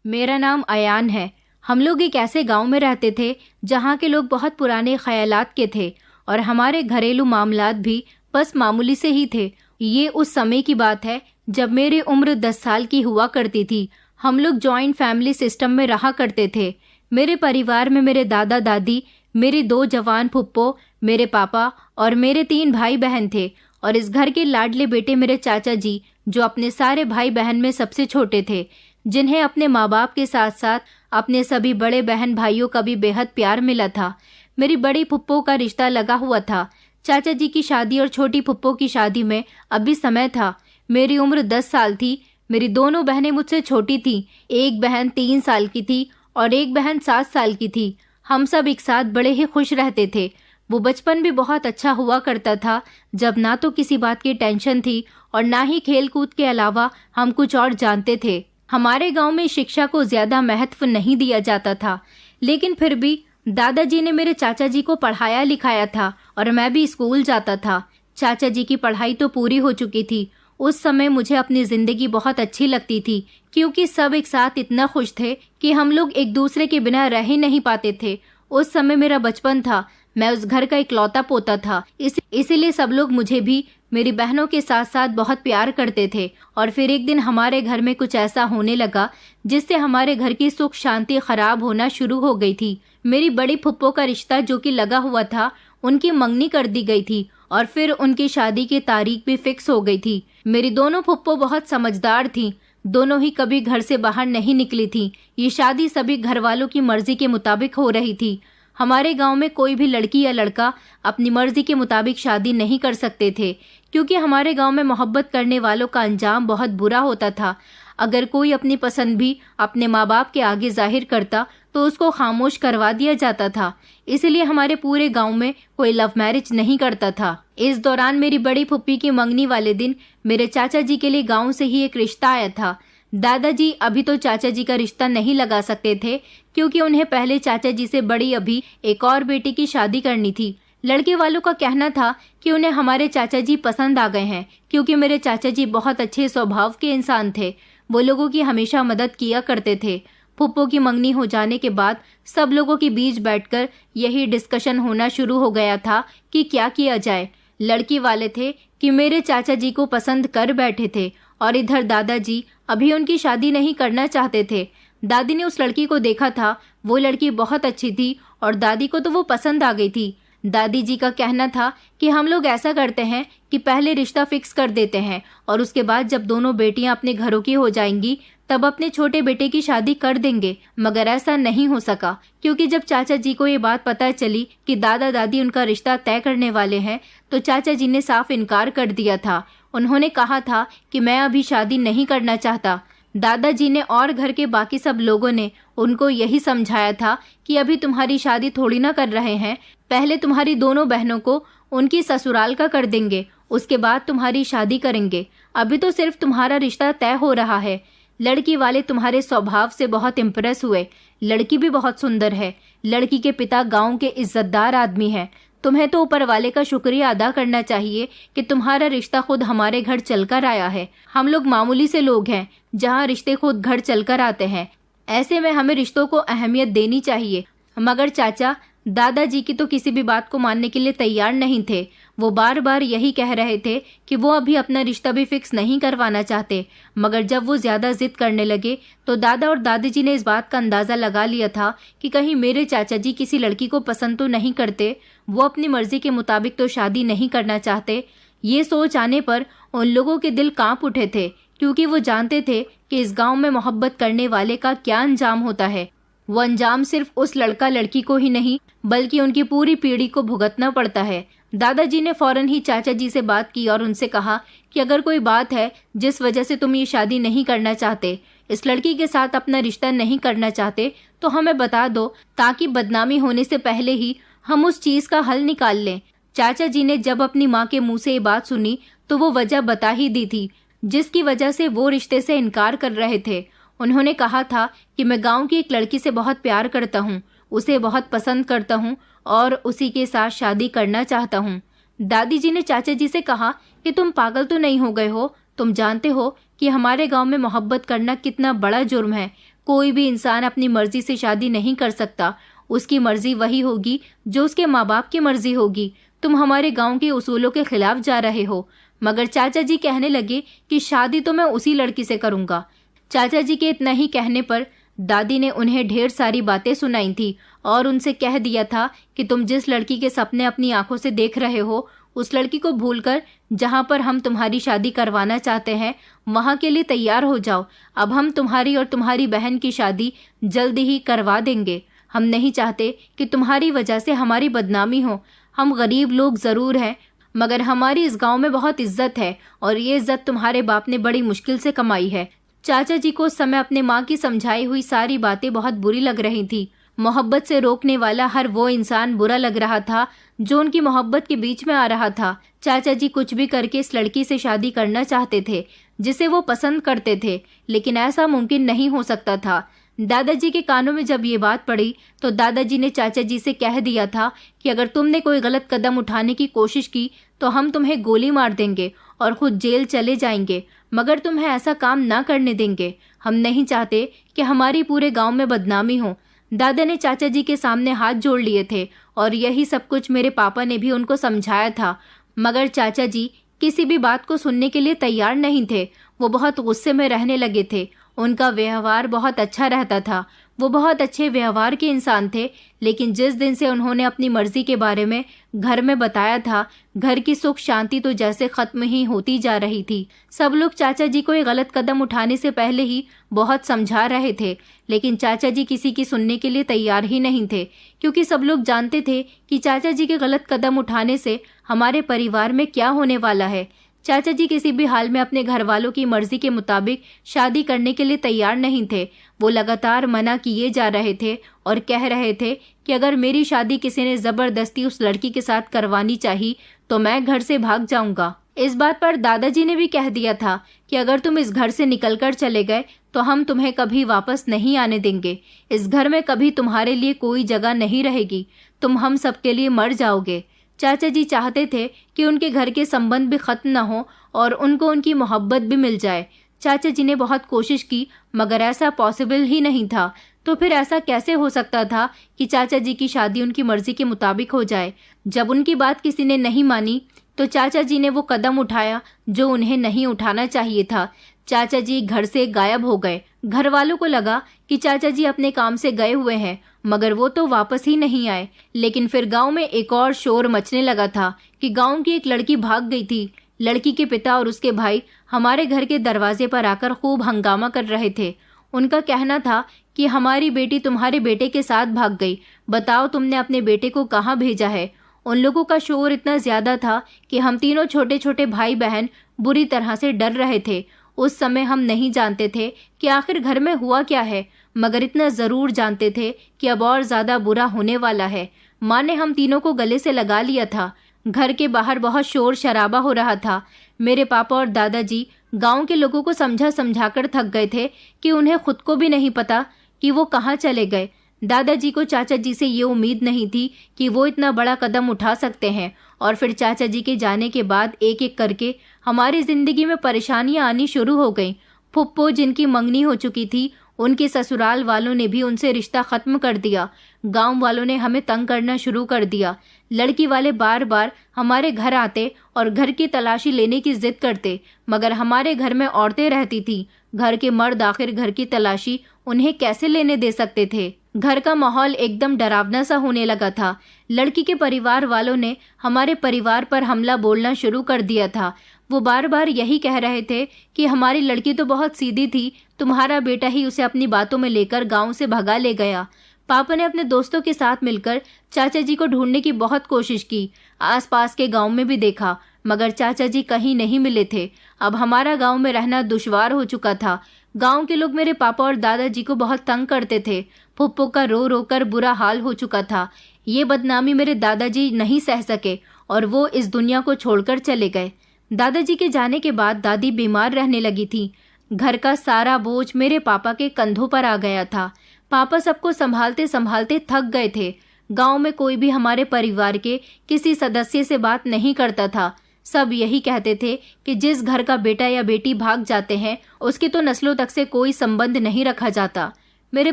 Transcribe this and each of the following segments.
मेरा नाम अयान है। हम लोग एक ऐसे गांव में रहते थे जहां के लोग बहुत पुराने ख्यालात के थे और हमारे घरेलू मामलात भी बस मामूली से ही थे। ये उस समय की बात है जब मेरी उम्र 10 साल की हुआ करती थी। हम लोग जॉइंट फैमिली सिस्टम में रहा करते थे। मेरे परिवार में मेरे दादा दादी, मेरी 2 जवान फुप्पो, मेरे पापा और मेरे 3 भाई बहन थे। और इस घर के लाडले बेटे मेरे चाचा जी, जो अपने सारे भाई बहन में सबसे छोटे थे, जिन्हें अपने माँ बाप के साथ साथ अपने सभी बड़े बहन भाइयों का भी बेहद प्यार मिला था। मेरी बड़ी फुप्पो का रिश्ता लगा हुआ था। चाचा जी की शादी और छोटी फुप्पो की शादी में अभी समय था। मेरी उम्र 10 साल थी। मेरी दोनों बहनें मुझसे छोटी थीं। एक बहन 3 साल की थी और एक बहन 7 साल की थी। हम सब एक साथ बड़े ही खुश रहते थे। वो बचपन भी बहुत अच्छा हुआ करता था, जब ना तो किसी बात की टेंशन थी और ना ही खेल कूद के अलावा हम कुछ और जानते थे। हमारे गांव में शिक्षा को ज्यादा महत्व नहीं दिया जाता था, लेकिन फिर भी दादाजी ने मेरे चाचा जी को पढ़ाया लिखाया था और मैं भी स्कूल जाता था। चाचा जी की पढ़ाई तो पूरी हो चुकी थी। उस समय मुझे अपनी जिंदगी बहुत अच्छी लगती थी, क्योंकि सब एक साथ इतना खुश थे कि हम लोग एक दूसरे के बिना रह ही नहीं पाते थे। उस समय मेरा बचपन था। मैं उस घर का इकलौता पोता था। इसीलिए सब लोग मुझे भी मेरी बहनों के साथ साथ बहुत प्यार करते थे। और फिर एक दिन हमारे घर में कुछ ऐसा होने लगा जिससे हमारे घर की सुख शांति खराब होना शुरू हो गई थी। मेरी बड़ी फुप्पो का रिश्ता जो कि लगा हुआ था, उनकी मंगनी कर दी गई थी और फिर उनकी शादी की तारीख भी फिक्स हो गई थी। मेरी दोनों फुप्पो बहुत समझदार थीं। दोनों ही कभी घर से बाहर नहीं निकली थीं। ये शादी सभी घर वालों की मर्जी के मुताबिक हो रही थी। हमारे गांव में कोई भी लड़की या लड़का अपनी मर्जी के मुताबिक शादी नहीं कर सकते थे, क्योंकि हमारे गांव में मोहब्बत करने वालों का अंजाम बहुत बुरा होता था। अगर कोई अपनी पसंद भी अपने माँ बाप के आगे जाहिर करता तो उसको खामोश करवा दिया जाता था। इसलिए हमारे पूरे गांव में कोई लव मैरिज नहीं करता था। इस दौरान मेरी बड़ी फुप्पी की मंगनी वाले दिन मेरे चाचा जी के लिए गाँव से ही एक रिश्ता आया था। दादाजी अभी तो चाचा जी का रिश्ता नहीं लगा सकते थे, क्योंकि उन्हें पहले चाचा जी से बड़ी अभी एक और बेटी की शादी करनी थी। लड़के वालों का कहना था कि उन्हें हमारे चाचा जी पसंद आ गए हैं, क्योंकि मेरे चाचा जी बहुत अच्छे स्वभाव के इंसान थे। वो लोगों की हमेशा मदद किया करते थे। फुप्पो की मंगनी हो जाने के बाद सब लोगों के बीच बैठकर यही डिस्कशन होना शुरू हो गया था कि क्या किया जाए। लड़की वाले थे कि मेरे चाचा जी को पसंद कर बैठे थे और इधर दादाजी अभी उनकी शादी नहीं करना चाहते थे। दादी ने उस लड़की को देखा था। वो लड़की बहुत अच्छी थी और दादी को तो वो पसंद आ गई थी। दादी जी का कहना था कि हम लोग ऐसा करते हैं कि पहले रिश्ता फिक्स कर देते हैं और उसके बाद जब दोनों बेटियां अपने घरों की हो जाएंगी तब अपने छोटे बेटे की शादी कर देंगे। मगर ऐसा नहीं हो सका, क्योंकि जब चाचा जी को ये बात पता चली कि दादा दादी उनका रिश्ता तय करने वाले हैं, तो चाचा जी ने साफ इनकार कर दिया था। उन्होंने कहा था कि मैं अभी शादी नहीं करना चाहता। दादाजी ने और घर के बाकी सब लोगों ने उनको यही समझाया था कि अभी तुम्हारी शादी थोड़ी ना कर रहे हैं, पहले तुम्हारी दोनों बहनों को उनकी ससुराल का कर देंगे, उसके बाद तुम्हारी शादी करेंगे। अभी तो सिर्फ तुम्हारा रिश्ता तय हो रहा है। लड़की वाले तुम्हारे स्वभाव से बहुत इम्प्रेस हुए। लड़की भी बहुत सुंदर है। लड़की के पिता गांव के इज्जतदार आदमी हैं। तुम्हें तो ऊपर वाले का शुक्रिया अदा करना चाहिए कि तुम्हारा रिश्ता खुद हमारे घर चलकर आया है। हम लोग मामूली से लोग हैं, जहाँ रिश्ते खुद घर चलकर आते हैं। ऐसे में हमें रिश्तों को अहमियत देनी चाहिए। मगर चाचा दादाजी की तो किसी भी बात को मानने के लिए तैयार नहीं थे। वो बार बार यही कह रहे थे कि वो अभी अपना रिश्ता भी फिक्स नहीं करवाना चाहते। मगर जब वो ज्यादा जिद करने लगे तो दादा और दादी जी ने इस बात का अंदाजा लगा लिया था कि कहीं मेरे चाचा जी किसी लड़की को पसंद तो नहीं करते, वो अपनी मर्जी के मुताबिक तो शादी नहीं करना चाहते। ये सोच आने पर उन लोगों के दिल कांप उठे थे, क्योंकि वो जानते थे कि इस गांव में मोहब्बत करने वाले का क्या अंजाम होता है। वो अंजाम सिर्फ उस लड़का लड़की को ही नहीं, बल्कि उनकी पूरी पीढ़ी को भुगतना पड़ता है। दादाजी ने फौरन ही चाचा जी से बात की और उनसे कहा कि अगर कोई बात है जिस वजह से तुम ये शादी नहीं करना चाहते, इस लड़की के साथ अपना रिश्ता नहीं करना चाहते, तो हमें बता दो, ताकि बदनामी होने से पहले ही हम उस चीज का हल निकाल लें। चाचा जी ने जब अपनी माँ के मुंह से ये बात सुनी तो वो वजह बता ही दी थी जिसकी वजह से वो रिश्ते से इनकार कर रहे थे। उन्होंने कहा था कि मैं गांव की एक लड़की से बहुत प्यार करता हूँ, उसे बहुत पसंद करता हूँ और उसी के साथ शादी करना चाहता हूँ। दादी जी ने चाचा जी से कहा कि तुम पागल तो नहीं हो गए हो? तुम जानते हो कि हमारे गांव में मोहब्बत करना कितना बड़ा जुर्म है। कोई भी इंसान अपनी मर्जी से शादी नहीं कर सकता। उसकी मर्जी वही होगी जो उसके माँ बाप की मर्जी होगी। तुम हमारे गांव के उसूलों के खिलाफ जा रहे हो। मगर चाचा जी कहने लगे कि शादी तो मैं उसी लड़की से करूंगा। चाचा जी के इतना ही कहने पर दादी ने उन्हें ढेर सारी बातें सुनाई थी और उनसे कह दिया था कि तुम जिस लड़की के सपने अपनी आंखों से देख रहे हो, उस लड़की को भूलकर जहां पर हम तुम्हारी शादी करवाना चाहते हैं वहां के लिए तैयार हो जाओ। अब हम तुम्हारी और तुम्हारी बहन की शादी जल्दी ही करवा देंगे। हम नहीं चाहते कि तुम्हारी वजह से हमारी बदनामी हो। हम गरीब लोग जरूर हैं, मगर हमारी इस गांव में बहुत इज्जत है और ये इज्जत तुम्हारे बाप ने बड़ी मुश्किल से कमाई है। चाचा जी को उस समय अपने माँ की समझाई हुई सारी बातें बहुत बुरी लग रही थी। मोहब्बत से रोकने वाला हर वो इंसान बुरा लग रहा था जो उनकी मोहब्बत के बीच में आ रहा था। चाचा जी कुछ भी करके इस लड़की से शादी करना चाहते थे जिसे वो पसंद करते थे, लेकिन ऐसा मुमकिन नहीं हो सकता था। दादाजी के कानों में जब ये बात पड़ी तो दादाजी ने चाचा जी से कह दिया था कि अगर तुमने कोई गलत कदम उठाने की कोशिश की तो हम तुम्हें गोली मार देंगे और खुद जेल चले जाएंगे, मगर तुम्हें ऐसा काम ना करने देंगे। हम नहीं चाहते कि हमारी पूरे गांव में बदनामी हो। दादा ने चाचा जी के सामने हाथ जोड़ लिए थे और यही सब कुछ मेरे पापा ने भी उनको समझाया था, मगर चाचा जी किसी भी बात को सुनने के लिए तैयार नहीं थे। वो बहुत गुस्से में रहने लगे थे। उनका व्यवहार बहुत अच्छा रहता था। वो बहुत अच्छे व्यवहार के इंसान थे, लेकिन जिस दिन से उन्होंने अपनी मर्जी के बारे में घर में बताया था, घर की सुख शांति तो जैसे खत्म ही होती जा रही थी। सब लोग चाचा जी को ये गलत कदम उठाने से पहले ही बहुत समझा रहे थे, लेकिन चाचा जी किसी की सुनने के लिए तैयार ही नहीं थे, क्योंकि सब लोग जानते थे कि चाचा जी के गलत कदम उठाने से हमारे परिवार में क्या होने वाला है। चाचा जी किसी भी हाल में अपने घर वालों की मर्जी के मुताबिक शादी करने के लिए तैयार नहीं थे। वो लगातार मना किए जा रहे थे और कह रहे थे कि अगर मेरी शादी किसी ने जबरदस्ती उस लड़की के साथ करवानी चाहिए तो मैं घर से भाग जाऊंगा। इस बात पर दादाजी ने भी कह दिया था कि अगर तुम इस घर से निकलकर चले गए तो हम तुम्हें कभी वापस नहीं आने देंगे। इस घर में कभी तुम्हारे लिए कोई जगह नहीं रहेगी। तुम हम सबके लिए मर जाओगे। चाचा जी चाहते थे कि उनके घर के संबंध भी खत्म न हो और उनको उनकी मोहब्बत भी मिल जाए। चाचा जी ने बहुत कोशिश की, मगर ऐसा पॉसिबल ही नहीं था। तो फिर ऐसा कैसे हो सकता था कि चाचा जी की शादी उनकी मर्जी के मुताबिक हो जाए। जब उनकी बात किसी ने नहीं मानी तो चाचा जी ने वो कदम उठाया जो उन्हें नहीं उठाना चाहिए था। चाचा जी घर से गायब हो गए। घर वालों को लगा कि चाचा जी अपने काम से गए हुए हैं, मगर वो तो वापस ही नहीं आए। लेकिन फिर गांव में एक और शोर मचने लगा था कि गांव की एक लड़की भाग गई थी। लड़की के पिता और उसके भाई हमारे घर के दरवाजे पर आकर खूब हंगामा कर रहे थे। उनका कहना था कि हमारी बेटी तुम्हारे बेटे के साथ भाग गई, बताओ तुमने अपने बेटे को कहाँ भेजा है। उन लोगों का शोर इतना ज्यादा था कि हम तीनों छोटे छोटे भाई बहन बुरी तरह से डर रहे थे। उस समय हम नहीं जानते थे कि आखिर घर में हुआ क्या है, मगर इतना जरूर जानते थे कि अब और ज्यादा बुरा होने वाला है। माँ ने हम तीनों को गले से लगा लिया था। घर के बाहर बहुत शोर शराबा हो रहा था। मेरे पापा और दादाजी गांव के लोगों को समझा समझाकर थक गए थे कि उन्हें खुद को भी नहीं पता कि वो कहाँ चले गए। दादाजी को चाचा जी से ये उम्मीद नहीं थी कि वो इतना बड़ा कदम उठा सकते हैं। और फिर चाचा जी के जाने के बाद एक एक करके हमारी जिंदगी में परेशानियां आनी शुरू हो गईं। फुप्पो जिनकी मंगनी हो चुकी थी, उनके ससुराल वालों ने भी उनसे रिश्ता खत्म कर दिया। गांव वालों ने हमें तंग करना शुरू कर दिया। लड़की वाले बार बार हमारे घर आते और घर की तलाशी लेने की जिद करते, मगर हमारे घर में औरतें रहती थी। घर के मर्द आखिर घर की तलाशी उन्हें कैसे लेने दे सकते थे। घर का माहौल एकदम डरावना सा होने लगा था। लड़की के परिवार वालों ने हमारे परिवार पर हमला बोलना शुरू कर दिया था। वो बार बार यही कह रहे थे कि हमारी लड़की तो बहुत सीधी थी, तुम्हारा बेटा ही उसे अपनी बातों में लेकर गांव से भगा ले गया। पापा ने अपने दोस्तों के साथ मिलकर चाचा जी को ढूंढने की बहुत कोशिश की। आसपास के गांव में भी देखा, मगर चाचा जी कहीं नहीं मिले थे। अब हमारा गांव में रहना दुश्वार हो चुका था। गांव के लोग मेरे पापा और दादाजी को बहुत तंग करते थे। फुप्पो का रो रो कर बुरा हाल हो चुका था। ये बदनामी मेरे दादाजी नहीं सह सके और वो इस दुनिया को छोड़कर चले गए। दादाजी के जाने के बाद दादी बीमार रहने लगी थी। घर का सारा बोझ मेरे पापा के कंधों पर आ गया था। पापा सबको संभालते संभालते थक गए थे। गांव में कोई भी हमारे परिवार के किसी सदस्य से बात नहीं करता था। सब यही कहते थे कि जिस घर का बेटा या बेटी भाग जाते हैं उसकी तो नस्लों तक से कोई संबंध नहीं रखा जाता। मेरे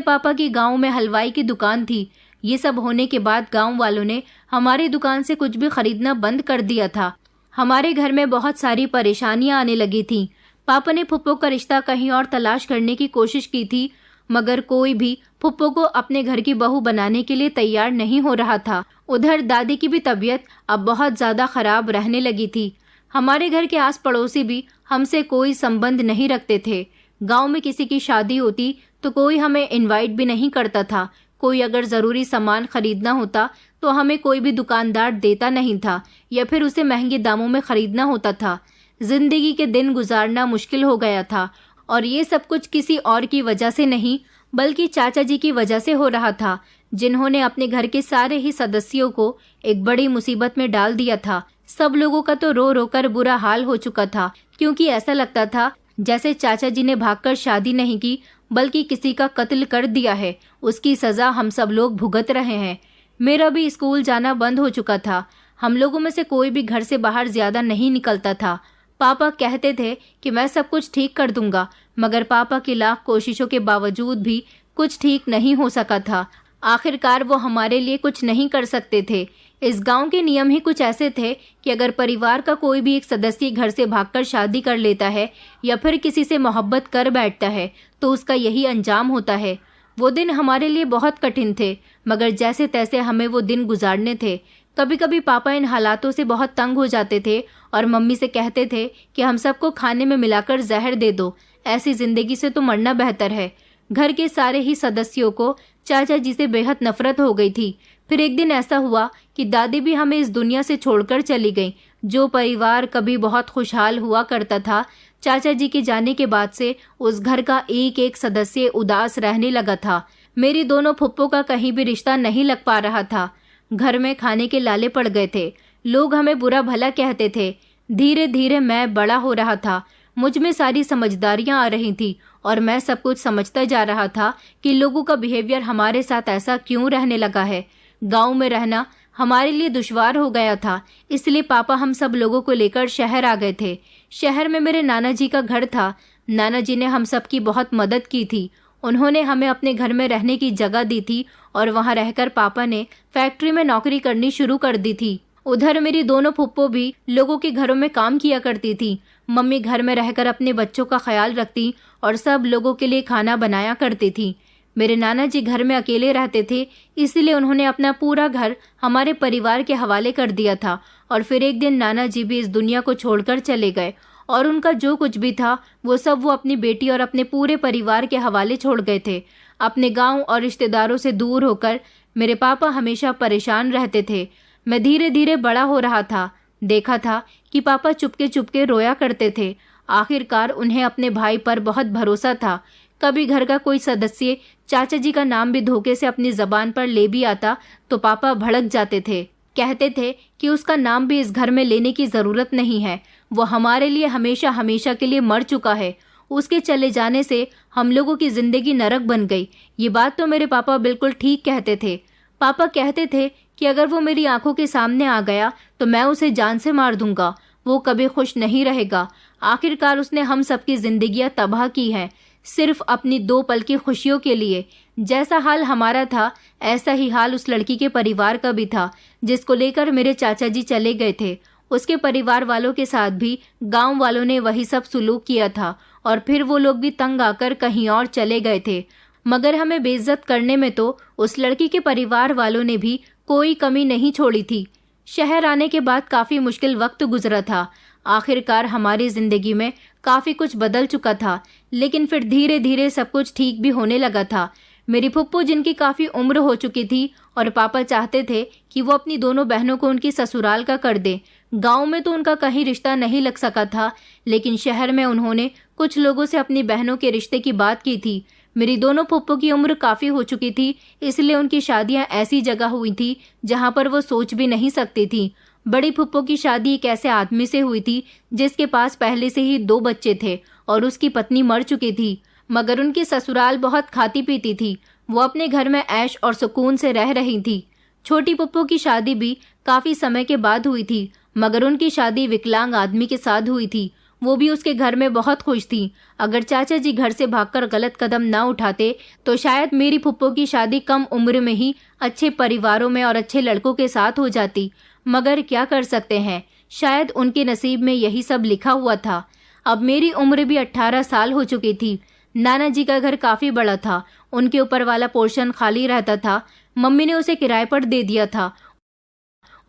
पापा की गांव में हलवाई की दुकान थी। ये सब होने के बाद गांव वालों ने हमारी दुकान से कुछ भी खरीदना बंद कर दिया था। हमारे घर में बहुत सारी परेशानियां आने लगी थीं। पापा ने फुप्पो का रिश्ता कहीं और तलाश करने की कोशिश की थी, मगर कोई भी फुप्पो को अपने घर की बहू बनाने के लिए तैयार नहीं हो रहा था। उधर दादी की भी तबीयत अब बहुत ज्यादा खराब रहने लगी थी। हमारे घर के आस पड़ोसी भी हमसे कोई संबंध नहीं रखते थे। गांव में किसी की शादी होती तो कोई हमें इनवाइट भी नहीं करता था। कोई अगर जरूरी सामान खरीदना होता तो हमें कोई भी दुकानदार देता नहीं था, या फिर उसे महंगे दामों में खरीदना होता था। जिंदगी के दिन गुजारना मुश्किल हो गया था, और ये सब कुछ किसी और की वजह से नहीं बल्कि चाचा जी की वजह से हो रहा था, जिन्होंने अपने घर के सारे ही सदस्यों को एक बड़ी मुसीबत में डाल दिया था। सब लोगों का तो रो रो कर बुरा हाल हो चुका था, क्योंकि ऐसा लगता था जैसे चाचा जी ने भागकर शादी नहीं की बल्कि किसी का कत्ल कर दिया है। उसकी सजा हम सब लोग भुगत रहे हैं। मेरा भी स्कूल जाना बंद हो चुका था। हम लोगों में से कोई भी घर से बाहर ज्यादा नहीं निकलता था। पापा कहते थे कि मैं सब कुछ ठीक कर दूंगा, मगर पापा की लाख कोशिशों के बावजूद भी कुछ ठीक नहीं हो सका था। आखिरकार वो हमारे लिए कुछ नहीं कर सकते थे। इस गांव के नियम ही कुछ ऐसे थे कि अगर परिवार का कोई भी एक सदस्य घर से भागकर शादी कर लेता है या फिर किसी से मोहब्बत कर बैठता है तो उसका यही अंजाम होता है। वो दिन हमारे लिए बहुत कठिन थे, मगर जैसे तैसे हमें वो दिन गुजारने थे। कभी कभी पापा इन हालातों से बहुत तंग हो जाते थे और मम्मी से कहते थे कि हम सबको खाने में मिलाकर जहर दे दो, ऐसी जिंदगी से तो मरना बेहतर है। घर के सारे ही सदस्यों को चाचा जी से बेहद नफरत हो गई थी। फिर एक दिन ऐसा हुआ कि दादी भी हमें इस दुनिया से छोड़कर चली गई। जो परिवार कभी बहुत खुशहाल हुआ करता था, चाचा जी के जाने के बाद से उस घर का एक एक सदस्य उदास रहने लगा था। मेरी दोनों फुप्पो का कहीं भी रिश्ता नहीं लग पा रहा था। घर में खाने के लाले पड़ गए थे। लोग हमें बुरा भला कहते थे। धीरे धीरे मैं बड़ा हो रहा था। मुझ में सारी समझदारियां आ रही थी और मैं सब कुछ समझता जा रहा था कि लोगों का बिहेवियर हमारे साथ ऐसा क्यों रहने लगा है। गांव में रहना हमारे लिए दुश्वार हो गया था, इसलिए पापा हम सब लोगों को लेकर शहर आ गए थे। शहर में मेरे नाना जी का घर था। नाना जी ने हम सब की बहुत मदद की थी। उन्होंने हमें अपने घर में रहने की जगह दी थी और वहां रहकर पापा ने फैक्ट्री में नौकरी करनी शुरू कर दी थी। उधर मेरी दोनों फुप्पो भी लोगों के घरों में काम किया करती थी। मम्मी घर में रहकर अपने बच्चों का ख्याल रखती और सब लोगों के लिए खाना बनाया करती थी। मेरे नाना जी घर में अकेले रहते थे, इसलिए उन्होंने अपना पूरा घर हमारे परिवार के हवाले कर दिया था। और फिर एक दिन नाना जी भी इस दुनिया को छोड़कर चले गए और उनका जो कुछ भी था वो सब वो अपनी बेटी और अपने पूरे परिवार के हवाले छोड़ गए थे। अपने गांव और रिश्तेदारों से दूर होकर मेरे पापा हमेशा परेशान रहते थे। मैं धीरे धीरे बड़ा हो रहा था। देखा था कि पापा चुपके चुपके रोया करते थे। आखिरकार उन्हें अपने भाई पर बहुत भरोसा था। कभी घर का कोई सदस्य चाचा जी का नाम भी धोखे से अपनी जबान पर ले भी आता तो पापा भड़क जाते थे। कहते थे कि उसका नाम भी इस घर में लेने की जरूरत नहीं है, वो हमारे लिए हमेशा हमेशा के लिए मर चुका है। उसके चले जाने से हम लोगों की जिंदगी नरक बन गई। ये बात तो मेरे पापा बिल्कुल ठीक कहते थे। पापा कहते थे कि अगर वो मेरी आंखों के सामने आ गया तो मैं उसे जान से मार दूंगा। वो कभी खुश नहीं रहेगा। आखिरकार उसने हम सबकी जिंदगियां तबाह की हैं, सिर्फ अपनी 2 पल की खुशियों के लिए। जैसा हाल हमारा था ऐसा ही हाल उस लड़की के परिवार का भी था, जिसको लेकर मेरे चाचा जी चले गए थे। उसके परिवार वालों के साथ भी गांव वालों ने वही सब सुलूक किया था और फिर वो लोग भी तंग आकर कहीं और चले गए थे। मगर हमें बेइज्जत करने में तो उस लड़की के परिवार वालों ने भी कोई कमी नहीं छोड़ी थी। शहर आने के बाद काफी मुश्किल वक्त गुजरा था। आखिरकार हमारी जिंदगी में काफी कुछ बदल चुका था, लेकिन फिर धीरे धीरे सब कुछ ठीक भी होने लगा था। मेरी फुप्पो जिनकी काफी उम्र हो चुकी थी और पापा चाहते थे कि वो अपनी दोनों बहनों को उनकी ससुराल का कर दे। गांव में तो उनका कहीं रिश्ता नहीं लग सका था, लेकिन शहर में उन्होंने कुछ लोगों से अपनी बहनों के रिश्ते की बात की थी। मेरी दोनों फुप्पो की उम्र काफी हो चुकी थी, इसलिए उनकी शादियां ऐसी जगह हुई थी जहां पर वो सोच भी नहीं सकती थी। बड़ी फुप्पो की शादी एक ऐसे आदमी से हुई थी जिसके पास पहले से ही 2 बच्चे थे और उसकी पत्नी मर चुकी थी, मगर उनकी ससुराल बहुत खाती पीती थी। वो अपने घर में ऐश और सुकून से रह रही थी। छोटी फुप्पो की शादी भी काफी समय के बाद हुई थी, मगर उनकी शादी विकलांग आदमी के साथ हुई थी। वो भी उसके घर में बहुत खुश थी। अगर चाचा जी घर से भागकर गलत कदम ना उठाते तो शायद मेरी फुप्पो की शादी कम उम्र में ही अच्छे परिवारों में और अच्छे लड़कों के साथ हो जाती। मगर क्या कर सकते हैं, शायद उनके नसीब में यही सब लिखा हुआ था। अब मेरी उम्र भी 18 साल हो चुकी थी। नाना जी का घर काफी बड़ा था, उनके ऊपर वाला पोर्शन खाली रहता था। मम्मी ने उसे किराए पर दे दिया था।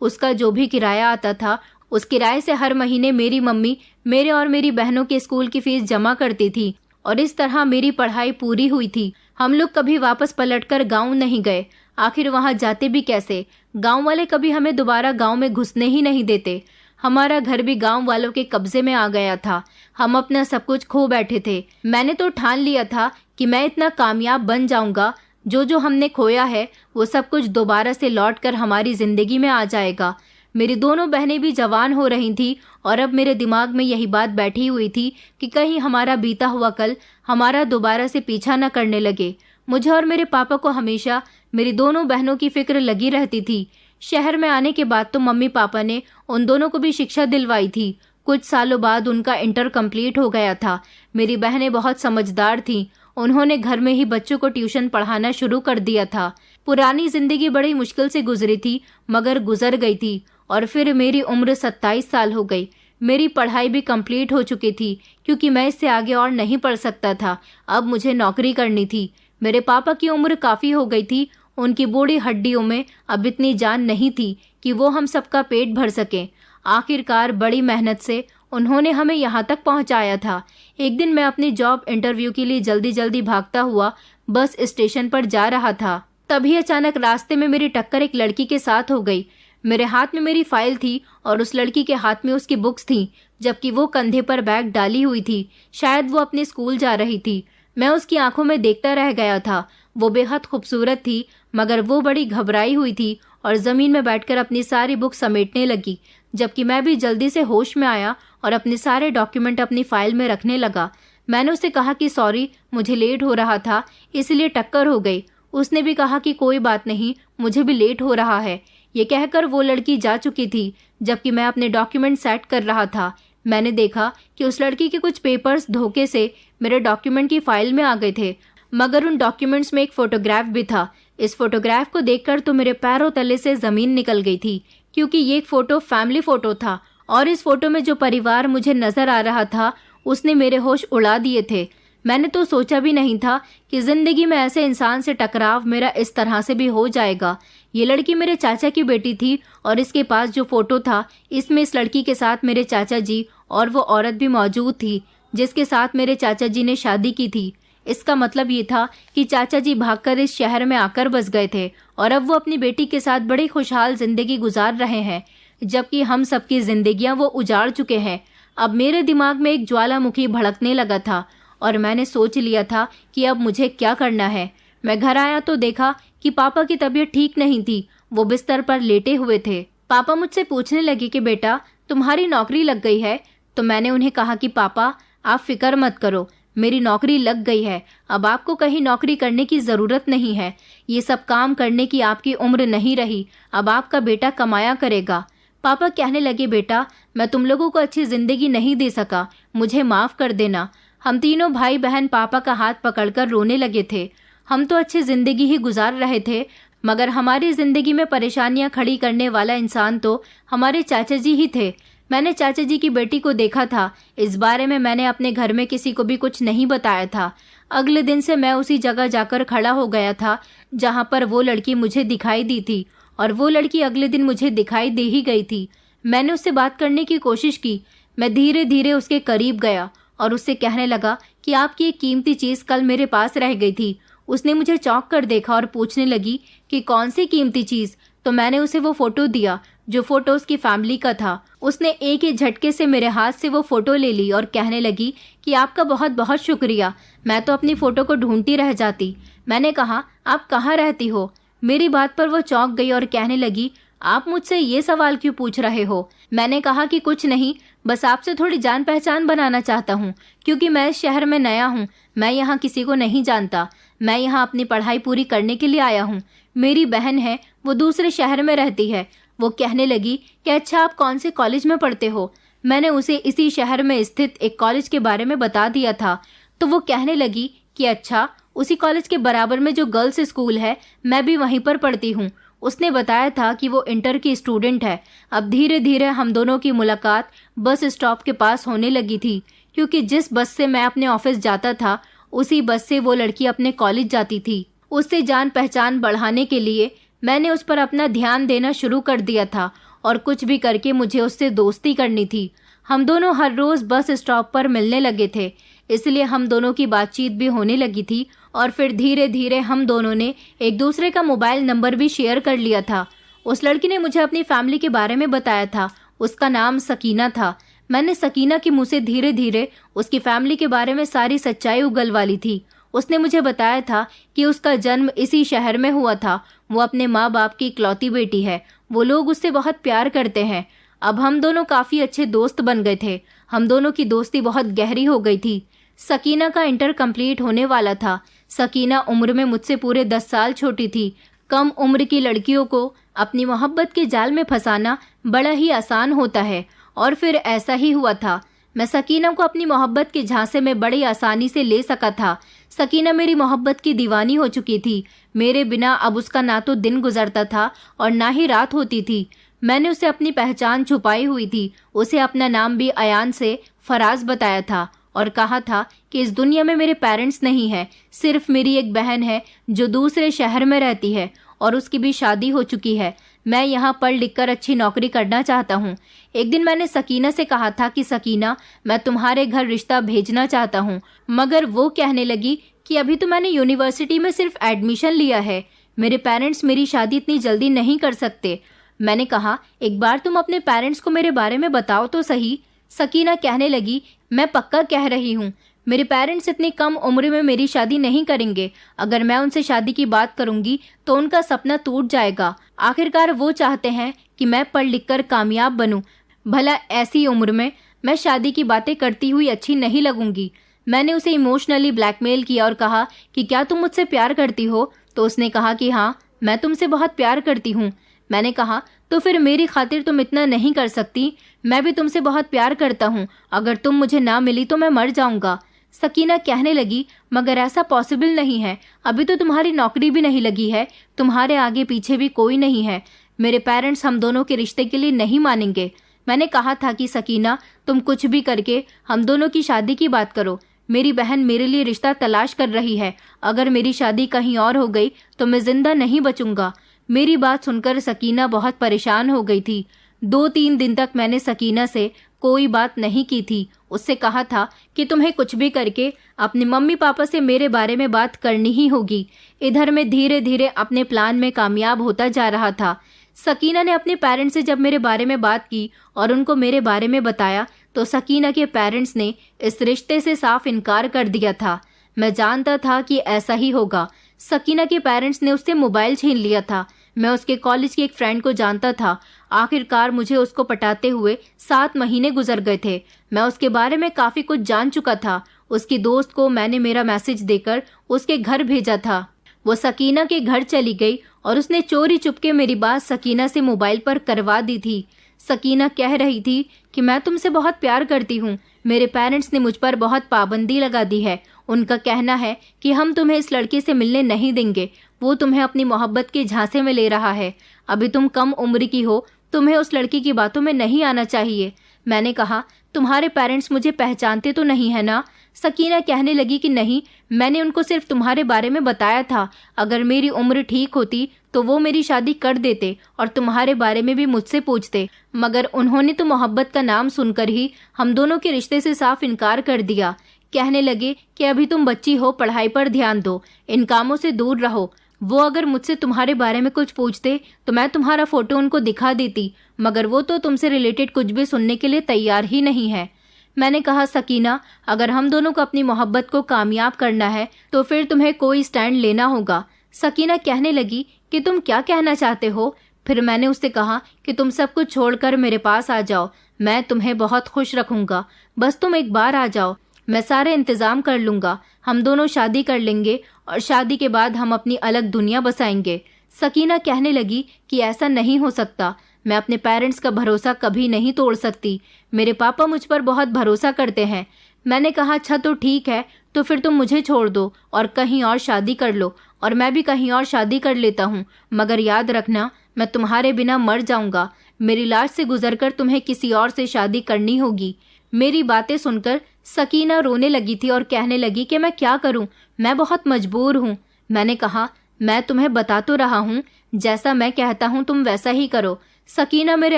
उसका जो भी किराया आता था, उस किराए से हर महीने मेरी मम्मी मेरे और मेरी बहनों के स्कूल की फीस जमा करती थी और इस तरह मेरी पढ़ाई पूरी हुई थी। हम लोग कभी वापस पलटकर गांव नहीं गए। आखिर वहां जाते भी कैसे? गांव वाले कभी हमें दोबारा गांव में घुसने ही नहीं देते। हमारा घर भी गांव वालों के कब्जे में आ गया था। हम अपना सब कुछ खो बैठे थे। मैंने तो ठान लिया था कि मैं इतना कामयाब बन जाऊंगा, जो हमने खोया है वो सब कुछ दोबारा से लौटकर हमारी जिंदगी में आ जाएगा। मेरी दोनों बहनें भी जवान हो रही थी और अब मेरे दिमाग में यही बात बैठी हुई थी कि कहीं हमारा बीता हुआ कल हमारा दोबारा से पीछा न करने लगे। मुझे और मेरे पापा को हमेशा मेरी दोनों बहनों की फिक्र लगी रहती थी। शहर में आने के बाद तो मम्मी पापा ने उन दोनों को भी शिक्षा दिलवाई थी। कुछ सालों बाद उनका इंटर कंप्लीट हो गया था। मेरी बहनें बहुत समझदार थीं। उन्होंने घर में ही बच्चों को ट्यूशन पढ़ाना शुरू कर दिया था। पुरानी जिंदगी बड़ी मुश्किल से गुजरी थी, मगर गुजर गई थी। और फिर मेरी उम्र 27 साल हो गई। मेरी पढ़ाई भी कंप्लीट हो चुकी थी, क्योंकि मैं इससे आगे और नहीं पढ़ सकता था। अब मुझे नौकरी करनी थी। मेरे पापा की उम्र काफ़ी हो गई थी। उनकी बूढ़ी हड्डियों में अब इतनी जान नहीं थी कि वो हम सबका पेट भर सकें। आखिरकार बड़ी मेहनत से उन्होंने हमें यहाँ तक पहुँचाया था। एक दिन मैं अपनी जॉब इंटरव्यू के लिए जल्दी जल्दी भागता हुआ बस स्टेशन पर जा रहा था। तभी अचानक रास्ते में मेरी टक्कर एक लड़की के साथ हो गई। मेरे हाथ में मेरी फाइल थी और उस लड़की के हाथ में उसकी बुक्स थी, जबकि वो कंधे पर बैग डाली हुई थी। शायद वो अपने स्कूल जा रही थी। मैं उसकी आंखों में देखता रह गया था। वो बेहद खूबसूरत थी, मगर वो बड़ी घबराई हुई थी और ज़मीन में बैठकर अपनी सारी बुक समेटने लगी, जबकि मैं भी जल्दी से होश में आया और अपने सारे डॉक्यूमेंट अपनी फाइल में रखने लगा। मैंने उसे कहा कि सॉरी, मुझे लेट हो रहा था इसलिए टक्कर हो गई। उसने भी कहा कि कोई बात नहीं, मुझे भी लेट हो रहा है। ये कहकर वो लड़की जा चुकी थी, जबकि मैं अपने डॉक्यूमेंट सेट कर रहा था। मैंने देखा कि उस लड़की के कुछ पेपर्स धोखे से मेरे डॉक्यूमेंट की फाइल में आ गए थे, मगर उन डॉक्यूमेंट्स में एक फोटोग्राफ भी था। इस फोटोग्राफ को देखकर तो मेरे पैरों तले से ज़मीन निकल गई थी, क्योंकि ये एक फ़ोटो फैमिली फ़ोटो था और इस फोटो में जो परिवार मुझे नज़र आ रहा था उसने मेरे होश उड़ा दिए थे। मैंने तो सोचा भी नहीं था कि ज़िंदगी में ऐसे इंसान से टकराव मेरा इस तरह से भी हो जाएगा। ये लड़की मेरे चाचा की बेटी थी और इसके पास जो फ़ोटो था इसमें इस लड़की के साथ मेरे चाचा जी और वो औरत भी मौजूद थी जिसके साथ मेरे चाचा जी ने शादी की थी। इसका मतलब ये था कि चाचा जी भागकर इस शहर में आकर बस गए थे और अब वो अपनी बेटी के साथ बड़ी खुशहाल जिंदगी गुजार रहे हैं, जबकि हम सबकी जिंदगियां वो उजाड़ चुके हैं। अब मेरे दिमाग में एक ज्वालामुखी भड़कने लगा था और मैंने सोच लिया था कि अब मुझे क्या करना है। मैं घर आया तो देखा कि पापा की तबीयत ठीक नहीं थी। वो बिस्तर पर लेटे हुए थे। पापा मुझसे पूछने लगे कि बेटा, तुम्हारी नौकरी लग गई है? तो मैंने उन्हें कहा कि पापा, आप फिक्र मत करो, मेरी नौकरी लग गई है। अब आपको कहीं नौकरी करने की ज़रूरत नहीं है। ये सब काम करने की आपकी उम्र नहीं रही। अब आपका बेटा कमाया करेगा। पापा कहने लगे, बेटा, मैं तुम लोगों को अच्छी ज़िंदगी नहीं दे सका, मुझे माफ़ कर देना। हम तीनों भाई बहन पापा का हाथ पकड़कर रोने लगे थे। हम तो अच्छी ज़िंदगी ही गुजार रहे थे, मगर हमारी ज़िंदगी में परेशानियां खड़ी करने वाला इंसान तो हमारे चाचा जी ही थे। मैंने चाचा जी की बेटी को देखा था। इस बारे में मैंने अपने घर में किसी को भी कुछ नहीं बताया था। अगले दिन से मैं उसी जगह जाकर खड़ा हो गया था जहां पर वो लड़की मुझे दिखाई दी थी, और वो लड़की अगले दिन मुझे दिखाई दे ही गई थी। मैंने उससे बात करने की कोशिश की। मैं धीरे धीरे उसके करीब गया और उससे कहने लगा कि आपकी एक कीमती चीज़ कल मेरे पास रह गई थी। उसने मुझे चौंक कर देखा और पूछने लगी कि कौन सी कीमती चीज़? तो मैंने उसे वो फ़ोटो दिया जो फ़ोटो उसकी फैमिली का था। उसने एक ही झटके से मेरे हाथ से वो फ़ोटो ले ली और कहने लगी कि आपका बहुत बहुत शुक्रिया, मैं तो अपनी फ़ोटो को ढूंढती रह जाती। मैंने कहा, आप कहाँ रहती हो? मेरी बात पर वो चौंक गई और कहने लगी, आप मुझसे ये सवाल क्यों पूछ रहे हो? मैंने कहा कि कुछ नहीं, बस आपसे थोड़ी जान पहचान बनाना चाहता हूँ, क्योंकि मैं इस शहर में नया हूँ। मैं यहाँ किसी को नहीं जानता। मैं यहाँ अपनी पढ़ाई पूरी करने के लिए आया हूँ। मेरी बहन है, वो दूसरे शहर में रहती है। वो कहने लगी कि अच्छा, आप कौन से कॉलेज में पढ़ते हो। मैंने उसे इसी शहर में स्थित एक कॉलेज के बारे में बता दिया था। तो वो कहने लगी कि अच्छा, उसी कॉलेज के बराबर में जो गर्ल्स स्कूल है, मैं भी वहीं पर पढ़ती हूँ। उसने बताया था कि वो इंटर की स्टूडेंट है। अब धीरे धीरे हम दोनों की मुलाकात बस स्टॉप के पास होने लगी थी, क्योंकि जिस बस से मैं अपने ऑफिस जाता था उसी बस से वो लड़की अपने कॉलेज जाती थी। उससे जान पहचान बढ़ाने के लिए मैंने उस पर अपना ध्यान देना शुरू कर दिया था और कुछ भी करके मुझे उससे दोस्ती करनी थी। हम दोनों हर रोज बस स्टॉप पर मिलने लगे थे, इसलिए हम दोनों की बातचीत भी होने लगी थी और फिर धीरे धीरे हम दोनों ने एक दूसरे का मोबाइल नंबर भी शेयर कर लिया था। उस लड़की ने मुझे अपनी फैमिली के बारे में बताया था। उसका नाम सकीना था। मैंने सकीना के मुंह से धीरे धीरे उसकी फैमिली के बारे में सारी सच्चाई उगलवा ली थी। उसने मुझे बताया था कि उसका जन्म इसी शहर में हुआ था। वो अपने माँ बाप की इकलौती बेटी है। वो लोग उससे बहुत प्यार करते हैं। अब हम दोनों काफ़ी अच्छे दोस्त बन गए थे। हम दोनों की दोस्ती बहुत गहरी हो गई थी। सकीना का इंटर कंप्लीट होने वाला था। सकीना उम्र में मुझसे पूरे 10 साल छोटी थी। कम उम्र की लड़कियों को अपनी मोहब्बत के जाल में फंसाना बड़ा ही आसान होता है, और फिर ऐसा ही हुआ था। मैं सकीना को अपनी मोहब्बत के झांसे में बड़ी आसानी से ले सका था। सकीना मेरी मोहब्बत की दीवानी हो चुकी थी। मेरे बिना अब उसका ना तो दिन गुजरता था और ना ही रात होती थी। मैंने उसे अपनी पहचान छुपाई हुई थी। उसे अपना नाम भी अयान से फराज बताया था और कहा था कि इस दुनिया में मेरे पेरेंट्स नहीं है, सिर्फ मेरी एक बहन है जो दूसरे शहर में रहती है और उसकी भी शादी हो चुकी है। मैं यहाँ पढ़ लिख कर अच्छी नौकरी करना चाहता हूँ। एक दिन मैंने सकीना से कहा था कि सकीना, मैं तुम्हारे घर रिश्ता भेजना चाहता हूँ, मगर वो कहने लगी कि अभी तो मैंने यूनिवर्सिटी में सिर्फ एडमिशन लिया है, मेरे पेरेंट्स मेरी शादी इतनी जल्दी नहीं कर सकते। मैंने कहा, एक बार तुम अपने पेरेंट्स को मेरे बारे में बताओ तो सही। सकीना कहने लगी, मैं पक्का कह रही हूँ, मेरे पेरेंट्स इतनी कम उम्र में मेरी शादी नहीं करेंगे। अगर मैं उनसे शादी की बात करूंगी तो उनका सपना टूट जाएगा। आखिरकार वो चाहते हैं कि मैं पढ़ लिख कर कामयाब बनूं। भला ऐसी उम्र में मैं शादी की बातें करती हुई अच्छी नहीं लगूंगी। मैंने उसे इमोशनली ब्लैकमेल किया और कहा कि क्या तुम मुझसे प्यार करती हो? तो उसने कहा कि हाँ, मैं तुमसे बहुत प्यार करती हूँ। मैंने कहा, तो फिर मेरी खातिर तुम इतना नहीं कर सकती? मैं भी तुमसे बहुत प्यार करता हूँ। अगर तुम मुझे ना मिली तो मैं मर जाऊंगा। सकीना कहने लगी, मगर ऐसा पॉसिबल नहीं है। अभी तो तुम्हारी नौकरी भी नहीं लगी है, तुम्हारे आगे पीछे भी कोई नहीं है। मेरे पेरेंट्स हम दोनों के रिश्ते के लिए नहीं मानेंगे। मैंने कहा था कि सकीना, तुम कुछ भी करके हम दोनों की शादी की बात करो। मेरी बहन मेरे लिए रिश्ता तलाश कर रही है। अगर मेरी शादी कहीं और हो गई तो मैं जिंदा नहीं बचूंगा। मेरी बात सुनकर सकीना बहुत परेशान हो गई थी। 2-3 दिन तक मैंने सकीना से कोई बात नहीं की थी। उससे कहा था कि तुम्हें कुछ भी करके अपने मम्मी पापा से मेरे बारे में बात करनी ही होगी। इधर मैं धीरे धीरे अपने प्लान में कामयाब होता जा रहा था। सकीना ने अपने पेरेंट्स से जब मेरे बारे में बात की और उनको मेरे बारे में बताया तो सकीना के पेरेंट्स ने इस रिश्ते से साफ इनकार कर दिया था। मैं जानता था कि ऐसा ही होगा। सकीना के पेरेंट्स ने उससे मोबाइल छीन लिया था। मैं उसके कॉलेज की एक फ्रेंड को जानता था। आखिरकार मुझे उसको पटाते हुए 7 महीने गुजर गए थे। मैं उसके बारे में काफ़ी कुछ जान चुका था। उसकी दोस्त को मैंने मेरा मैसेज देकर उसके घर भेजा था। वो सकीना के घर चली गई और उसने चोरी चुपके मेरी बात सकीना से मोबाइल पर करवा दी थी। सकीना कह रही थी कि मैं तुमसे बहुत प्यार करती हूँ। मेरे पेरेंट्स ने मुझ पर बहुत पाबंदी लगा दी है। उनका कहना है कि हम तुम्हें इस लड़के से मिलने नहीं देंगे। वो तुम्हें अपनी मोहब्बत के झांसे में ले रहा है। अभी तुम कम उम्र की हो, तुम्हें उस लड़की की बातों में नहीं आना चाहिए। मैंने कहा, तुम्हारे पेरेंट्स मुझे पहचानते तो नहीं है ना? सकीना कहने लगी कि नहीं, मैंने उनको सिर्फ तुम्हारे बारे में बताया था। अगर मेरी उम्र ठीक होती तो वो मेरी शादी कर देते और तुम्हारे बारे में भी मुझसे पूछते, मगर उन्होंने तो मोहब्बत का नाम सुनकर ही हम दोनों के रिश्ते से साफ इनकार कर दिया। कहने लगे कि अभी तुम बच्ची हो, पढ़ाई पर ध्यान दो, इन कामों से दूर रहो। वो अगर मुझसे तुम्हारे बारे में कुछ पूछते तो मैं तुम्हारा फोटो उनको दिखा देती, मगर वो तो तुमसे रिलेटेड कुछ भी सुनने के लिए तैयार ही नहीं है। मैंने कहा, सकीना, अगर हम दोनों को अपनी मोहब्बत को कामयाब करना है तो फिर तुम्हें कोई स्टैंड लेना होगा। सकीना कहने लगी कि तुम क्या कहना चाहते हो? फिर मैंने उससे कहा कि तुम सब कुछ छोड़कर मेरे पास आ जाओ, मैं तुम्हें बहुत खुश रखूंगा। बस तुम एक बार आ जाओ, मैं सारे इंतजाम कर लूंगा। हम दोनों शादी कर लेंगे और शादी के बाद हम अपनी अलग दुनिया बसाएंगे। सकीना कहने लगी कि ऐसा नहीं हो सकता। मैं अपने पेरेंट्स का भरोसा कभी नहीं तोड़ सकती। मेरे पापा मुझ पर बहुत भरोसा करते हैं। मैंने कहा अच्छा तो ठीक है, तो फिर तुम मुझे छोड़ दो और कहीं और शादी कर लो और मैं भी कहीं और शादी कर लेता हूँ, मगर याद रखना मैं तुम्हारे बिना मर जाऊंगा। मेरी लाश से गुजरकर तुम्हें किसी और से शादी करनी होगी। मेरी बातें सुनकर सकीना रोने लगी थी और कहने लगी कि मैं क्या करूं, मैं बहुत मजबूर हूं। मैंने कहा मैं तुम्हें बता तो रहा हूं, जैसा मैं कहता हूं तुम वैसा ही करो। सकीना मेरे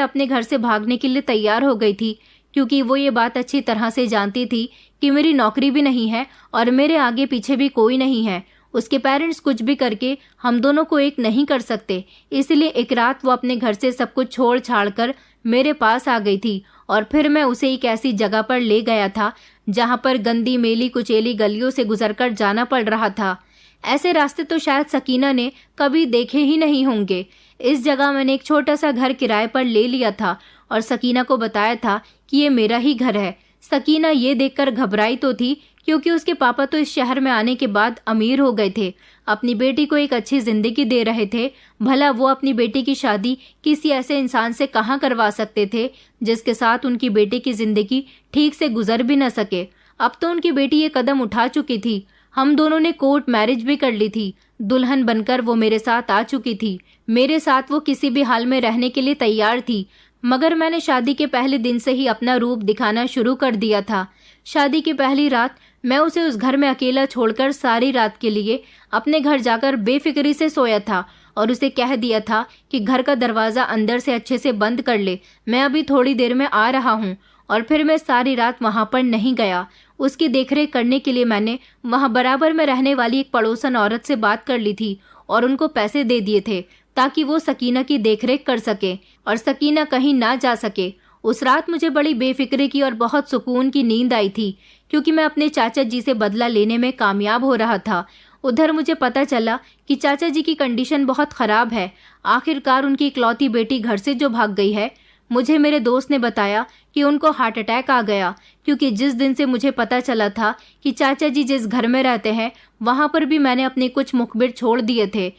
अपने घर से भागने के लिए तैयार हो गई थी, क्योंकि वो ये बात अच्छी तरह से जानती थी कि मेरी नौकरी भी नहीं है और मेरे आगे पीछे भी कोई नहीं है। उसके पेरेंट्स कुछ भी करके हम दोनों को एक नहीं कर सकते, इसलिए एक रात वो अपने घर से सब कुछ छोड़ छाड़ कर मेरे पास आ गई थी और फिर मैं उसे एक ऐसी जगह पर ले गया था जहां पर गंदी मेली कुचेली गलियों से गुजरकर जाना पड़ रहा था। ऐसे रास्ते तो शायद सकीना ने कभी देखे ही नहीं होंगे। इस जगह मैंने एक छोटा सा घर किराए पर ले लिया था और सकीना को बताया था कि ये मेरा ही घर है। सकीना ये देखकर घबराई तो थी, क्योंकि उसके पापा तो इस शहर में आने के बाद अमीर हो गए थे, अपनी बेटी को एक अच्छी जिंदगी दे रहे थे। भला वो अपनी बेटी की शादी किसी ऐसे इंसान से कहाँ करवा सकते थे जिसके साथ उनकी बेटी की जिंदगी ठीक से गुजर भी न सके। अब तो उनकी बेटी ये कदम उठा चुकी थी। हम दोनों ने कोर्ट मैरिज भी कर ली थी। दुल्हन बनकर वो मेरे साथ आ चुकी थी। मेरे साथ वो किसी भी हाल में रहने के लिए तैयार थी, मगर मैंने शादी के पहले दिन से ही अपना रूप दिखाना शुरू कर दिया था। शादी की पहली रात मैं उसे उस घर में अकेला छोड़कर सारी रात के लिए अपने घर जाकर बेफिक्री से सोया था और उसे कह दिया था कि घर का दरवाज़ा अंदर से अच्छे से बंद कर ले, मैं अभी थोड़ी देर में आ रहा हूँ। और फिर मैं सारी रात वहाँ पर नहीं गया। उसकी देखरेख करने के लिए मैंने वहाँ बराबर में रहने वाली एक पड़ोसन औरत से बात कर ली थी और उनको पैसे दे दिए थे ताकि वो सकीना की देखरेख कर सके और सकीना कहीं ना जा सके। उस रात मुझे बड़ी बेफिक्री की और बहुत सुकून की नींद आई थी, क्योंकि मैं अपने चाचा जी से बदला लेने में कामयाब हो रहा था। उधर मुझे पता चला कि चाचा जी की कंडीशन बहुत ख़राब है। आखिरकार उनकी इकलौती बेटी घर से जो भाग गई है। मुझे मेरे दोस्त ने बताया कि उनको हार्ट अटैक आ गया, क्योंकि जिस दिन से मुझे पता चला था कि चाचा जी जिस घर में रहते हैं वहाँ पर भी मैंने अपने कुछ मुखबिर छोड़ दिए थे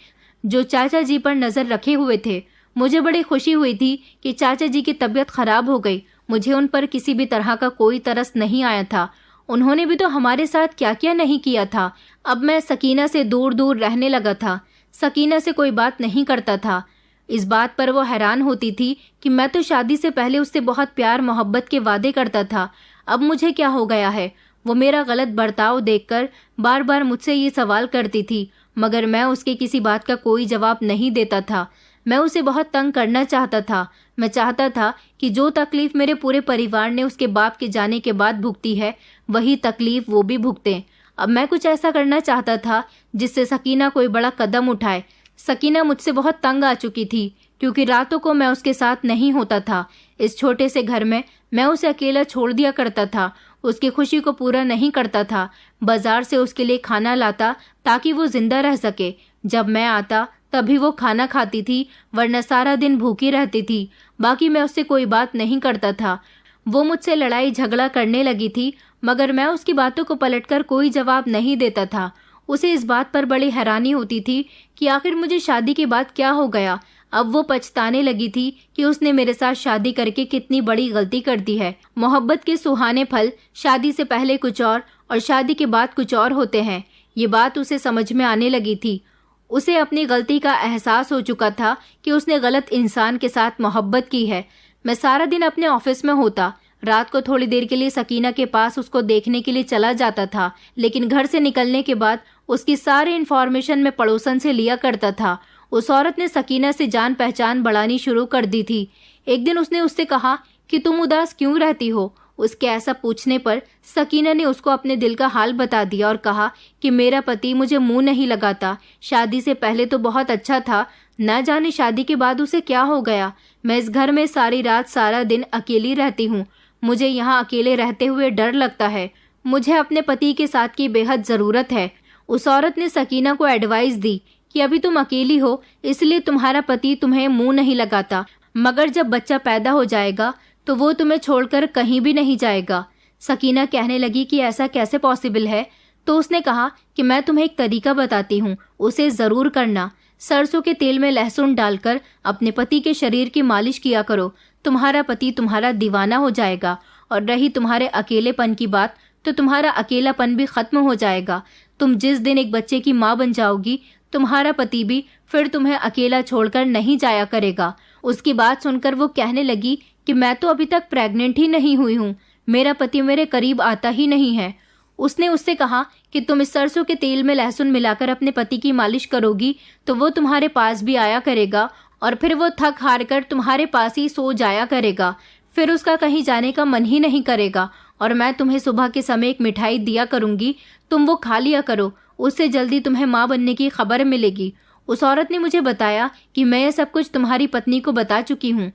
जो चाचा जी पर नज़र रखे हुए थे। मुझे बड़ी खुशी हुई थी कि चाचा जी की तबीयत खराब हो गई। मुझे उन पर किसी भी तरह का कोई तरस नहीं आया था। उन्होंने भी तो हमारे साथ क्या क्या नहीं किया था। अब मैं सकीना से दूर दूर रहने लगा था, सकीना से कोई बात नहीं करता था। इस बात पर वो हैरान होती थी कि मैं तो शादी से पहले उससे बहुत प्यार मोहब्बत के वादे करता था, अब मुझे क्या हो गया है। वो मेरा गलत बर्ताव देखकर बार बार मुझसे ये सवाल करती थी, मगर मैं उसके किसी बात का कोई जवाब नहीं देता था। मैं उसे बहुत तंग करना चाहता था। मैं चाहता था कि जो तकलीफ मेरे पूरे परिवार ने उसके बाप के जाने के बाद भुगती है, वही तकलीफ वो भी भुगतें। अब मैं कुछ ऐसा करना चाहता था जिससे सकीना कोई बड़ा कदम उठाए। सकीना मुझसे बहुत तंग आ चुकी थी, क्योंकि रातों को मैं उसके साथ नहीं होता था। इस छोटे से घर में मैं उसे अकेला छोड़ दिया करता था, उसकी खुशी को पूरा नहीं करता था। बाजार से उसके लिए खाना लाता ताकि वो जिंदा रह सके। जब मैं आता तभी वो खाना खाती थी, वरना सारा दिन भूखी रहती थी। बाकी मैं उससे कोई बात नहीं करता था। वो मुझसे लड़ाई झगड़ा करने लगी थी, मगर मैं उसकी बातों को पलटकर कोई जवाब नहीं देता था। उसे इस बात पर बड़ी हैरानी होती थी कि आखिर मुझे शादी के बाद क्या हो गया। अब वो पछताने लगी थी कि उसने मेरे साथ शादी करके कितनी बड़ी गलती कर दी है। मोहब्बत के सुहाने फल शादी से पहले कुछ और शादी के बाद कुछ और होते हैं। ये बात उसे समझ में आने लगी थी। उसे अपनी गलती का एहसास हो चुका था कि उसने गलत इंसान के साथ मोहब्बत की है। मैं सारा दिन अपने ऑफिस में होता, रात को थोड़ी देर के लिए सकीना के पास उसको देखने के लिए चला जाता था, लेकिन घर से निकलने के बाद उसकी सारी इन्फॉर्मेशन मैं पड़ोसन से लिया करता था। उस औरत ने सकीना से जान पहचान बढ़ानी शुरू कर दी थी। एक दिन उसने उससे कहा कि तुम उदास क्यों रहती हो। उसके ऐसा पूछने पर सकीना ने उसको अपने दिल का हाल बता दिया और कहा कि मेरा पति मुझे मुंह नहीं लगाता। शादी से पहले तो बहुत अच्छा था, न जाने शादी के बाद उसे क्या हो गया। मैं इस घर में सारी रात सारा दिन अकेली रहती हूँ। मुझे यहाँ अकेले रहते हुए डर लगता है। मुझे अपने पति के साथ की बेहद ज़रूरत है। उस औरत ने सकीना को एडवाइस दी कि अभी तुम अकेली हो, इसलिए तुम्हारा पति तुम्हें मुंह नहीं लगाता, मगर जब बच्चा पैदा हो जाएगा तो वो तुम्हें छोड़कर कहीं भी नहीं जाएगा। सकीना कहने लगी कि ऐसा कैसे पॉसिबल है। तो उसने कहा कि मैं तुम्हें एक तरीका बताती हूँ, उसे ज़रूर करना। सरसों के तेल में लहसुन डालकर अपने पति के शरीर की मालिश किया करो। तुम्हारा पति तुम्हारा दीवाना हो जाएगा। और रही तुम्हारे अकेलेपन की बात, तो तुम्हारा अकेलापन भी खत्म हो जाएगा। तुम जिस दिन एक बच्चे की माँ बन जाओगी, तुम्हारा पति भी फिर तुम्हें अकेला छोड़कर नहीं जाया करेगा। उसकी बात सुनकर वो कहने लगी कि मैं तो अभी तक प्रेग्नेंट ही नहीं हुई हूँ, मेरा पति मेरे करीब आता ही नहीं है। उसने उससे कहा कि तुम इस सरसों के तेल में लहसुन मिलाकर अपने पति की मालिश करोगी तो वो तुम्हारे पास भी आया करेगा और फिर वो थक हार कर तुम्हारे पास ही सो जाया करेगा। फिर उसका कहीं जाने का मन ही नहीं करेगा और मैं तुम्हें सुबह के समय एक मिठाई दिया करूंगी, तुम वो खा लिया करो, उससे जल्दी तुम्हें माँ बनने की खबर मिलेगी। उस औरत ने मुझे बताया कि मैं ये सब कुछ तुम्हारी पत्नी को बता चुकी हूँ।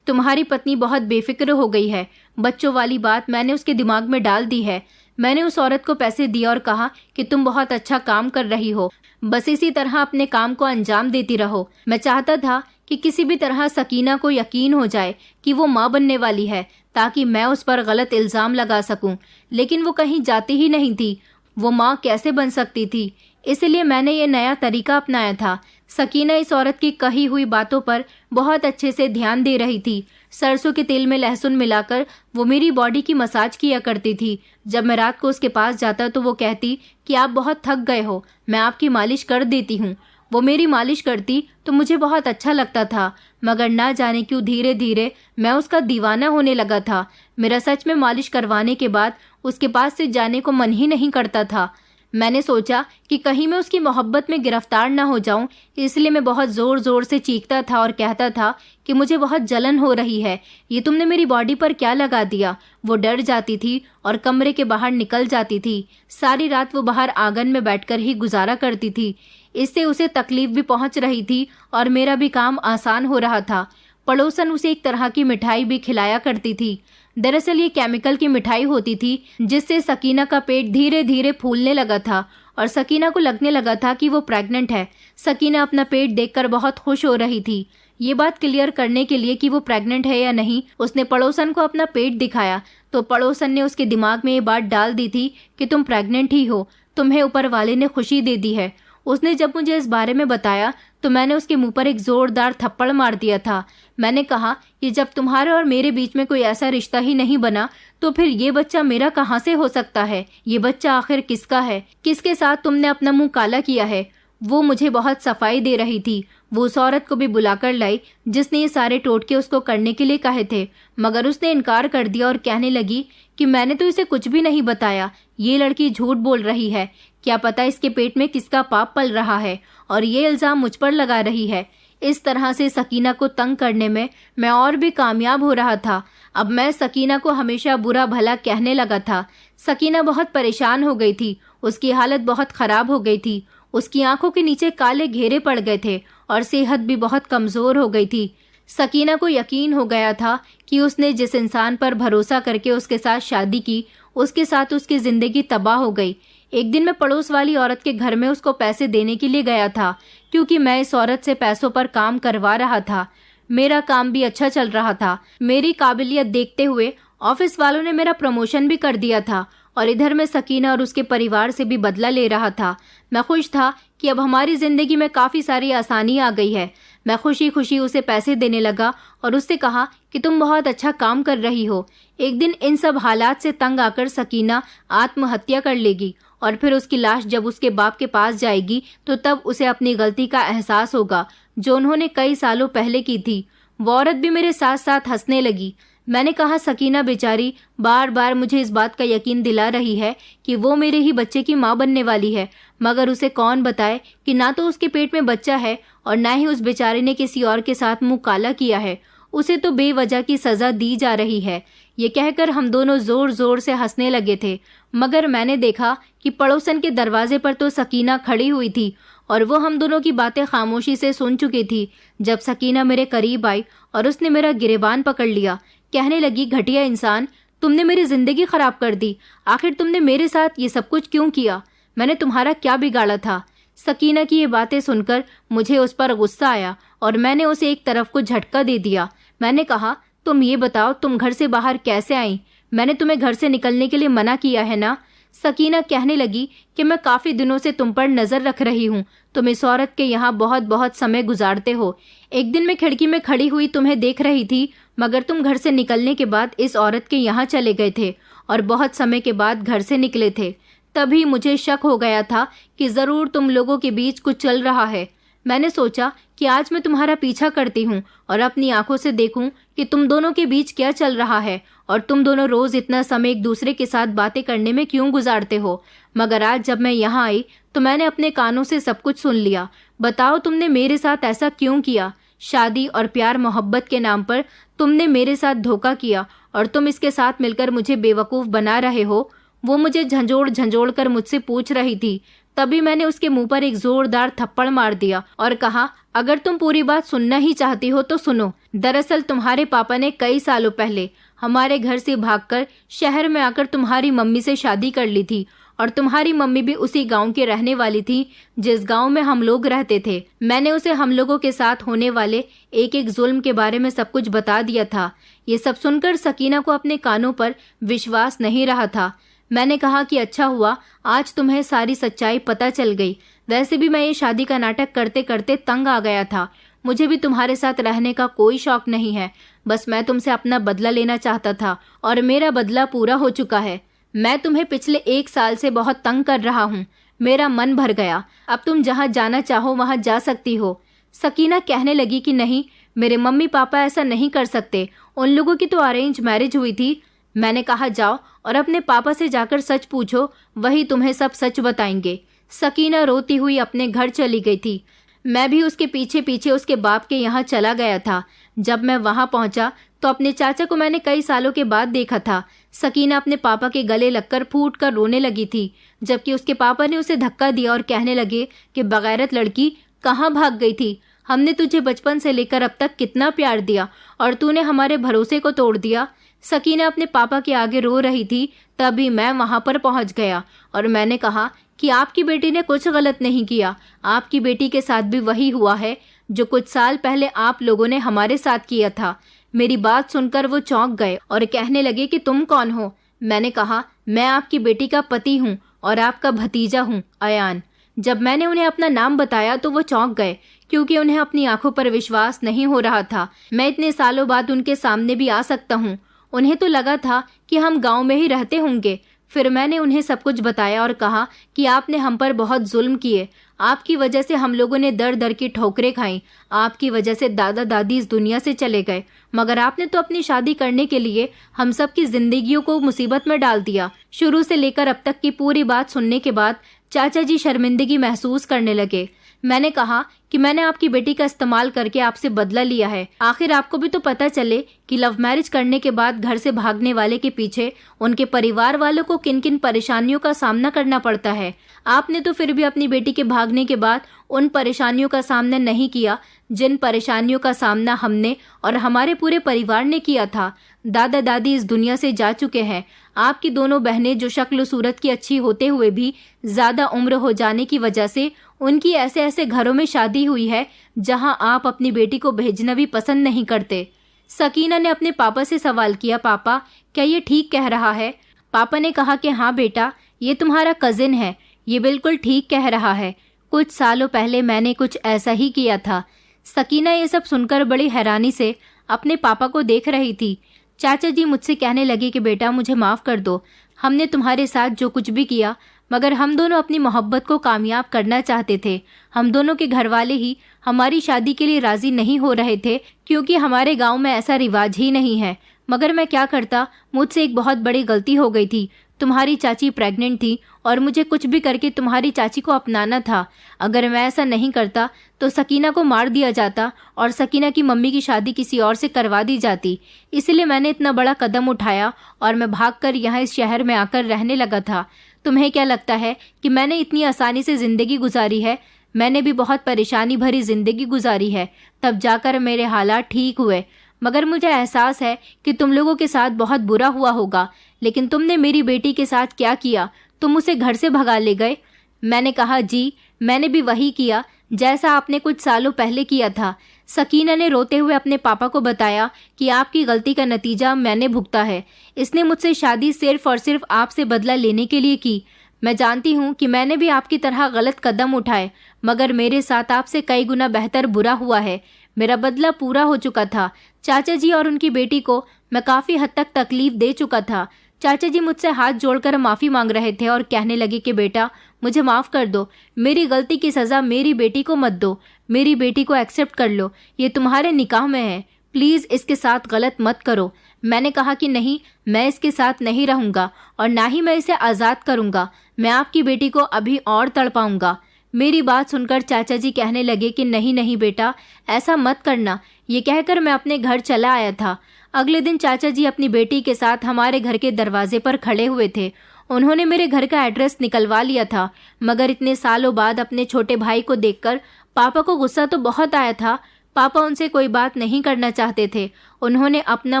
तुम्हारी पत्नी बहुत बेफिक्र हो गई है। बच्चों वाली बात मैंने उसके दिमाग में डाल दी है। मैंने उस औरत को पैसे दिए और कहा कि तुम बहुत अच्छा काम कर रही हो, बस इसी तरह अपने काम को अंजाम देती रहो। मैं चाहता था कि किसी भी तरह सकीना को यकीन हो जाए कि वो माँ बनने वाली है, ताकि मैं उस पर गलत इल्ज़ाम लगा सकूं, लेकिन वो कहीं जाती ही नहीं थी। वो माँ कैसे बन सकती थी? इसलिए मैंने ये नया तरीका अपनाया था। सकीना इस औरत की कही हुई बातों पर बहुत अच्छे से ध्यान दे रही थी। सरसों के तेल में लहसुन मिलाकर वो मेरी बॉडी की मसाज किया करती थी। जब मैं रात को उसके पास जाता तो वो कहती कि आप बहुत थक गए हो, मैं आपकी मालिश कर देती हूँ। वो मेरी मालिश करती तो मुझे बहुत अच्छा लगता था, मगर ना जाने क्यों धीरे धीरे मैं उसका दीवाना होने लगा था। मेरा सच में मालिश करवाने के बाद उसके पास से जाने को मन ही नहीं करता था। मैंने सोचा कि कहीं मैं उसकी मोहब्बत में गिरफ्तार ना हो जाऊं, इसलिए मैं बहुत ज़ोर ज़ोर से चीखता था और कहता था कि मुझे बहुत जलन हो रही है, ये तुमने मेरी बॉडी पर क्या लगा दिया। वो डर जाती थी और कमरे के बाहर निकल जाती थी। सारी रात वो बाहर आंगन में बैठकर ही गुजारा करती थी। इससे उसे तकलीफ भी पहुंच रही थी और मेरा भी काम आसान हो रहा था। पड़ोसन उसे एक तरह की मिठाई भी खिलाया करती थी। दरअसल ये केमिकल की मिठाई होती थी, जिससे सकीना का पेट धीरे धीरे फूलने लगा था और सकीना को लगने लगा था कि वो प्रेग्नेंट है। सकीना अपना पेट देखकर बहुत खुश हो रही थी। ये बात क्लियर करने के लिए कि वो प्रेग्नेंट है या नहीं, उसने पड़ोसन को अपना पेट दिखाया तो पड़ोसन ने उसके दिमाग में ये बात डाल दी थी कि तुम प्रेग्नेंट ही हो, तुम्हें ऊपर वाले ने खुशी दे दी है। उसने जब मुझे इस बारे में बताया तो मैंने उसके मुंह पर एक जोरदार थप्पड़ मार दिया था। मैंने कहा कि जब तुम्हारे और मेरे बीच में कोई ऐसा रिश्ता ही नहीं बना तो फिर ये बच्चा मेरा कहाँ से हो सकता है? ये बच्चा आखिर किसका है? किसके साथ तुमने अपना मुंह काला किया है? वो मुझे बहुत सफाई दे रही थी। वो उस औरत को भी बुलाकर लाई जिसने ये सारे टोटके उसको करने के लिए कहे थे, मगर उसने इनकार कर दिया और कहने लगी कि मैंने तो इसे कुछ भी नहीं बताया, ये लड़की झूठ बोल रही है। क्या पता इसके पेट में किसका पाप पल रहा है और ये इल्ज़ाम मुझ पर लगा रही है। इस तरह से सकीना को तंग करने में मैं और भी कामयाब हो रहा था। अब मैं सकीना को हमेशा बुरा भला कहने लगा था। सकीना बहुत परेशान हो गई थी, उसकी हालत बहुत ख़राब हो गई थी। उसकी आंखों के नीचे काले घेरे पड़ गए थे और सेहत भी बहुत कमज़ोर हो गई थी। सकीना को यकीन हो गया था कि उसने जिस इंसान पर भरोसा करके उसके साथ शादी की, उसके साथ उसकी ज़िंदगी तबाह हो गई। एक दिन मैं पड़ोस वाली औरत के घर में उसको पैसे देने के लिए गया था, क्योंकि मैं इस औरत से पैसों पर काम करवा रहा था। मेरा काम भी अच्छा चल रहा था। मेरी काबिलियत देखते हुए ऑफिस वालों ने मेरा प्रमोशन भी कर दिया था और इधर मैं सकीना और उसके परिवार से भी बदला ले रहा था। मैं खुश था कि अब हमारी ज़िंदगी में काफ़ी सारी आसानी आ गई है। मैं खुशी खुशी उसे पैसे देने लगा और उससे कहा कि तुम बहुत अच्छा काम कर रही हो। एक दिन इन सब हालात से तंग आकर सकीना आत्महत्या कर लेगी और फिर उसकी लाश जब उसके बाप के पास जाएगी तो तब उसे अपनी गलती का एहसास होगा जो उन्होंने कई सालों पहले की थी। वो औरत भी मेरे साथ साथ हंसने लगी। मैंने कहा सकीना बेचारी बार बार मुझे इस बात का यकीन दिला रही है कि वो मेरे ही बच्चे की माँ बनने वाली है, मगर उसे कौन बताए कि ना तो उसके पेट में बच्चा है और ना ही उस बेचारे ने किसी और के साथ मुंह काला किया है। उसे तो बेवजह की सज़ा दी जा रही है। ये कहकर हम दोनों ज़ोर ज़ोर से हंसने लगे थे, मगर मैंने देखा कि पड़ोसन के दरवाजे पर तो सकीना खड़ी हुई थी और वो हम दोनों की बातें खामोशी से सुन चुकी थी। जब सकीना मेरे करीब आई और उसने मेरा गिरेबान पकड़ लिया, कहने लगी, घटिया इंसान, तुमने मेरी ज़िंदगी ख़राब कर दी। आखिर तुमने मेरे साथ ये सब कुछ क्यों किया? मैंने तुम्हारा क्या बिगाड़ा था? सकीना की ये बातें सुनकर मुझे उस पर गुस्सा आया और मैंने उसे एक तरफ को झटका दे दिया। मैंने कहा, तुम ये बताओ, तुम घर से बाहर कैसे आई? मैंने तुम्हें घर से निकलने के लिए मना किया है ना? सकीना कहने लगी कि मैं काफ़ी दिनों से तुम पर नज़र रख रही हूँ। तुम इस औरत के यहाँ बहुत बहुत समय गुजारते हो। एक दिन मैं खिड़की में खड़ी हुई तुम्हें देख रही थी, मगर तुम घर से निकलने के बाद इस औरत के यहाँ चले गए थे और बहुत समय के बाद घर से निकले थे। तभी मुझे शक हो गया था कि ज़रूर तुम लोगों के बीच कुछ चल रहा है। मैंने सोचा कि आज मैं तुम्हारा पीछा करती हूँ और अपनी आंखों से देखूं कि तुम दोनों के बीच क्या चल रहा है और तुम दोनों रोज इतना समय एक दूसरे के साथ बातें करने में क्यों गुजारते हो। मगर आज जब मैं यहाँ आई तो मैंने अपने कानों से सब कुछ सुन लिया। बताओ तुमने मेरे साथ ऐसा क्यों किया? शादी और प्यार मोहब्बत के नाम पर तुमने मेरे साथ धोखा किया और तुम इसके साथ मिलकर मुझे बेवकूफ़ बना रहे हो। वो मुझे झंझोड़ झंझोड़ कर मुझसे पूछ रही थी। तभी मैंने उसके मुंह पर एक जोरदार थप्पड़ मार दिया और कहा, अगर तुम पूरी बात सुनना ही चाहती हो तो सुनो। दरअसल तुम्हारे पापा ने कई सालों पहले हमारे घर से भागकर शहर में आकर तुम्हारी मम्मी से शादी कर ली थी और तुम्हारी मम्मी भी उसी गांव की रहने वाली थी जिस गांव में हम लोग रहते थे। मैंने उसे हम लोगों के साथ होने वाले एक एक जुल्म के बारे में सब कुछ बता दिया था। ये सब सुनकर सकीना को अपने कानों पर विश्वास नहीं रहा था। मैंने कहा कि अच्छा हुआ आज तुम्हें सारी सच्चाई पता चल गई। वैसे भी मैं ये शादी का नाटक करते करते तंग आ गया था। मुझे भी तुम्हारे साथ रहने का कोई शौक नहीं है। बस मैं तुमसे अपना बदला लेना चाहता था और मेरा बदला पूरा हो चुका है। मैं तुम्हें पिछले 1 साल से बहुत तंग कर रहा हूँ। मेरा मन भर गया। अब तुम जहाँ जाना चाहो वहाँ जा सकती हो। सकीना कहने लगी कि नहीं, मेरे मम्मी पापा ऐसा नहीं कर सकते। उन लोगों की तो अरेंज मैरिज हुई थी। मैंने कहा जाओ और अपने पापा से जाकर सच पूछो, वही तुम्हें सब सच बताएंगे। सकीना रोती हुई अपने घर चली गई थी। मैं भी उसके पीछे पीछे उसके बाप के यहाँ चला गया था। जब मैं वहाँ पहुँचा तो अपने चाचा को मैंने कई सालों के बाद देखा था। सकीना अपने पापा के गले लगकर फूट कर रोने लगी थी, जबकि उसके पापा ने उसे धक्का दिया और कहने लगे कि बगैरत लड़की कहाँ भाग गई थी। हमने तुझे बचपन से लेकर अब तक कितना प्यार दिया और तूने हमारे भरोसे को तोड़ दिया। सकीना अपने पापा के आगे रो रही थी। तभी मैं वहां पर पहुंच गया और मैंने कहा कि आपकी बेटी ने कुछ गलत नहीं किया। आपकी बेटी के साथ भी वही हुआ है जो कुछ साल पहले आप लोगों ने हमारे साथ किया था। मेरी बात सुनकर वो चौंक गए और कहने लगे कि तुम कौन हो? मैंने कहा, मैं आपकी बेटी का पति हूँ और आपका भतीजा हूँ, अयान। जब मैंने उन्हें अपना नाम बताया तो वो चौंक गए, क्योंकि उन्हें अपनी आंखों पर विश्वास नहीं हो रहा था। मैं इतने सालों बाद उनके सामने भी आ सकता हूँ। उन्हें तो लगा था कि हम गांव में ही रहते होंगे। फिर मैंने उन्हें सब कुछ बताया और कहा कि आपने हम पर बहुत जुल्म किए। आपकी वजह से हम लोगों ने दर दर की ठोकरें खाई। आपकी वजह से दादा दादी इस दुनिया से चले गए, मगर आपने तो अपनी शादी करने के लिए हम सब की जिंदगियों को मुसीबत में डाल दिया। शुरू से लेकर अब तक की पूरी बात सुनने के बाद चाचा जी शर्मिंदगी महसूस करने लगे। मैंने कहा कि मैंने आपकी बेटी का इस्तेमाल करके आपसे बदला लिया है। आखिर आपको भी तो पता चले कि लव मैरिज करने के बाद घर से भागने वाले के पीछे उनके परिवार वालों को किन किन परेशानियों का सामना करना पड़ता है। आपने तो फिर भी अपनी बेटी के भागने के बाद उन परेशानियों का सामना नहीं किया जिन परेशानियों का सामना हमने और हमारे पूरे परिवार ने किया था। दादा दादी इस दुनिया से जा चुके हैं। आपकी दोनों बहनें जो शक्ल सूरत की अच्छी होते हुए भी ज्यादा उम्र हो जाने की वजह से उनकी ऐसे ऐसे घरों में शादी हुई है जहां आप अपनी बेटी को भेजना भी पसंद नहीं करते। सकीना ने अपने पापा से सवाल किया, पापा क्या ये ठीक कह रहा है? पापा ने कहा कि हाँ बेटा, ये तुम्हारा कजिन है, ये बिल्कुल ठीक कह रहा है। कुछ सालों पहले मैंने कुछ ऐसा ही किया था। सकीना ये सब सुनकर बड़ी हैरानी से अपने पापा को देख रही थी। चाचा जी मुझसे कहने लगे कि बेटा मुझे माफ़ कर दो, हमने तुम्हारे साथ जो कुछ भी किया, मगर हम दोनों अपनी मोहब्बत को कामयाब करना चाहते थे। हम दोनों के घर वाले ही हमारी शादी के लिए राजी नहीं हो रहे थे, क्योंकि हमारे गांव में ऐसा रिवाज ही नहीं है। मगर मैं क्या करता, मुझसे एक बहुत बड़ी गलती हो गई थी। तुम्हारी चाची प्रेग्नेंट थी और मुझे कुछ भी करके तुम्हारी चाची को अपनाना था। अगर मैं ऐसा नहीं करता तो सकीना को मार दिया जाता और सकीना की मम्मी की शादी किसी और से करवा दी जाती। इसलिए मैंने इतना बड़ा कदम उठाया और मैं भागकर यहाँ इस शहर में आकर रहने लगा था। तुम्हें क्या लगता है कि मैंने इतनी आसानी से ज़िंदगी गुजारी है? मैंने भी बहुत परेशानी भरी ज़िंदगी गुजारी है, तब जाकर मेरे हालात ठीक हुए। मगर मुझे एहसास है कि तुम लोगों के साथ बहुत बुरा हुआ होगा, लेकिन तुमने मेरी बेटी के साथ क्या किया? तुम उसे घर से भगा ले गए। मैंने कहा, जी मैंने भी वही किया जैसा आपने कुछ सालों पहले किया था। सकीना ने रोते हुए अपने पापा को बताया कि आपकी गलती का नतीजा मैंने भुगता है। इसने मुझसे शादी सिर्फ और सिर्फ आपसे बदला लेने के लिए की। मैं जानती हूँ कि मैंने भी आपकी तरह गलत कदम उठाए, मगर मेरे साथ आपसे कई गुना बेहतर बुरा हुआ है। मेरा बदला पूरा हो चुका था। चाचा जी और उनकी बेटी को मैं काफ़ी हद तक तकलीफ दे चुका था। चाचा जी मुझसे हाथ जोड़कर माफ़ी मांग रहे थे और कहने लगे कि बेटा, मुझे माफ़ कर दो। मेरी गलती की सज़ा मेरी बेटी को मत दो। मेरी बेटी को एक्सेप्ट कर लो। ये तुम्हारे निकाह में है। प्लीज़ इसके साथ गलत मत करो। मैंने कहा कि नहीं, मैं इसके साथ नहीं रहूँगा और ना ही मैं इसे आज़ाद करूँगा। मैं आपकी बेटी को अभी और तड़पाऊँगा। मेरी बात सुनकर चाचा जी कहने लगे कि नहीं नहीं बेटा, ऐसा मत करना। ये कहकर मैं अपने घर चला आया था। अगले दिन चाचा जी अपनी बेटी के साथ हमारे घर के दरवाजे पर खड़े हुए थे। उन्होंने मेरे घर का एड्रेस निकलवा लिया था, मगर इतने सालों बाद अपने छोटे भाई को देखकर पापा को गुस्सा तो बहुत आया था। पापा उनसे कोई बात नहीं करना चाहते थे। उन्होंने अपना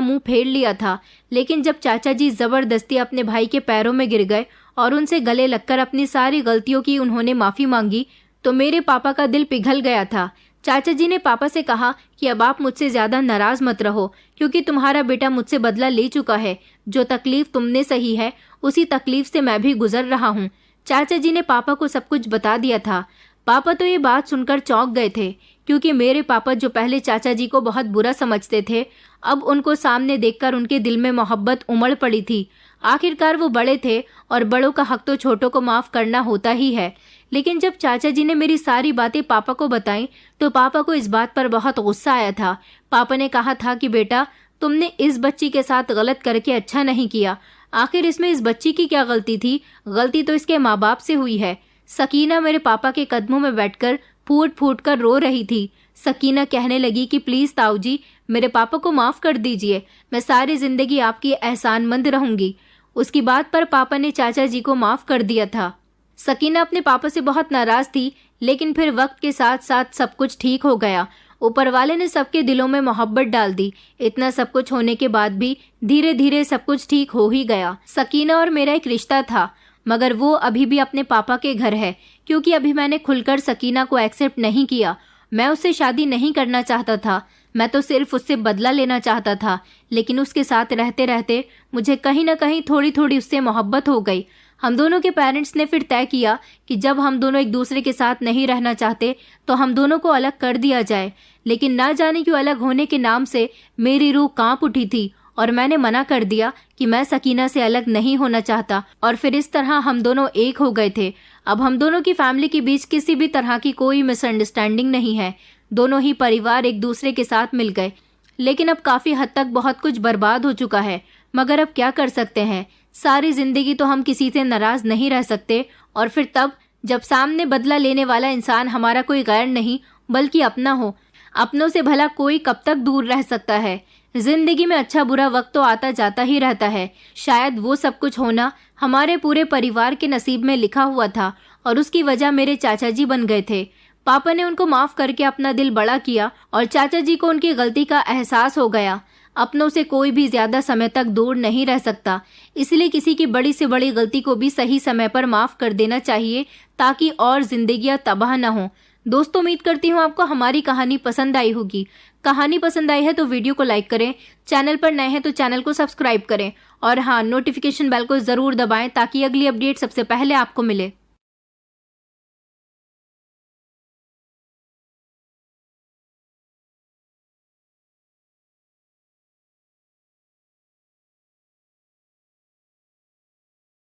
मुंह फेर लिया था। लेकिन जब चाचा जी जबरदस्ती अपने भाई के पैरों में गिर गए और उनसे गले लगकर अपनी सारी गलतियों की उन्होंने माफ़ी मांगी, तो मेरे पापा का दिल पिघल गया था। चाचा जी ने पापा से कहा कि अब आप मुझसे ज़्यादा नाराज़ मत रहो, क्योंकि तुम्हारा बेटा मुझसे बदला ले चुका है। जो तकलीफ़ तुमने सही है, उसी तकलीफ़ से मैं भी गुजर रहा हूँ। चाचा जी ने पापा को सब कुछ बता दिया था। पापा तो ये बात सुनकर चौंक गए थे, क्योंकि मेरे पापा जो पहले चाचा जी को बहुत बुरा समझते थे, अब उनको सामने देखकर उनके दिल में मोहब्बत उमड़ पड़ी थी। आखिरकार वो बड़े थे और बड़ों का हक तो छोटों को माफ़ करना होता ही है। लेकिन जब चाचा जी ने मेरी सारी बातें पापा को बताईं, तो पापा को इस बात पर बहुत गुस्सा आया था। पापा ने कहा था कि बेटा, तुमने इस बच्ची के साथ गलत करके अच्छा नहीं किया। आखिर इसमें इस बच्ची की क्या गलती थी? गलती तो इसके माँ बाप से हुई है। सकीना मेरे पापा के कदमों में बैठकर फूट फूट कर रो रही थी। सकीना कहने लगी कि प्लीज़ ताऊ जी, मेरे पापा को माफ़ कर दीजिए। मैं सारी ज़िंदगी आपकी एहसानमंद रहूंगी। उसकी बात पर पापा ने चाचा जी को माफ़ कर दिया था। सकीना अपने पापा से बहुत नाराज़ थी, लेकिन फिर वक्त के साथ साथ सब कुछ ठीक हो गया। ऊपर वाले ने सबके दिलों में मोहब्बत डाल दी। इतना सब कुछ होने के बाद भी धीरे धीरे सब कुछ ठीक हो ही गया। सकीना और मेरा एक रिश्ता था, मगर वो अभी भी अपने पापा के घर है, क्योंकि अभी मैंने खुलकर सकीना को एक्सेप्ट नहीं किया। मैं उससे शादी नहीं करना चाहता था। मैं तो सिर्फ उससे बदला लेना चाहता था। लेकिन उसके साथ रहते रहते मुझे कहीं ना कहीं थोड़ी थोड़ी उससे मोहब्बत हो गई। हम दोनों के पेरेंट्स ने फिर तय किया कि जब हम दोनों एक दूसरे के साथ नहीं रहना चाहते तो हम दोनों को अलग कर दिया जाए। लेकिन ना जाने क्यों अलग होने के नाम से मेरी रूह कांप उठी थी और मैंने मना कर दिया कि मैं सकीना से अलग नहीं होना चाहता। और फिर इस तरह हम दोनों एक हो गए थे। अब हम दोनों की फैमिली के बीच किसी भी तरह की कोई मिसअंडरस्टैंडिंग नहीं है। दोनों ही परिवार एक दूसरे के साथ मिल गए। लेकिन अब काफ़ी हद तक बहुत कुछ बर्बाद हो चुका है, मगर अब क्या कर सकते हैं। सारी जिंदगी तो हम किसी से नाराज नहीं रह सकते, और फिर तब जब सामने बदला लेने वाला इंसान हमारा कोई गैर नहीं बल्कि अपना हो। अपनों से भला कोई कब तक दूर रह सकता है। जिंदगी में अच्छा बुरा वक्त तो आता जाता ही रहता है। शायद वो सब कुछ होना हमारे पूरे परिवार के नसीब में लिखा हुआ था, और उसकी वजह मेरे चाचा जी बन गए थे। पापा ने उनको माफ करके अपना दिल बड़ा किया और चाचा जी को उनकी गलती का एहसास हो गया। अपनों से कोई भी ज्यादा समय तक दूर नहीं रह सकता, इसलिए किसी की बड़ी से बड़ी गलती को भी सही समय पर माफ कर देना चाहिए, ताकि और जिंदगियां तबाह न हो। दोस्तों, उम्मीद करती हूँ आपको हमारी कहानी पसंद आई होगी। कहानी पसंद आई है तो वीडियो को लाइक करें, चैनल पर नए हैं तो चैनल को सब्सक्राइब करें, और हाँ, नोटिफिकेशन बेल को जरूर दबाएं ताकि अगली अपडेट सबसे पहले आपको मिले।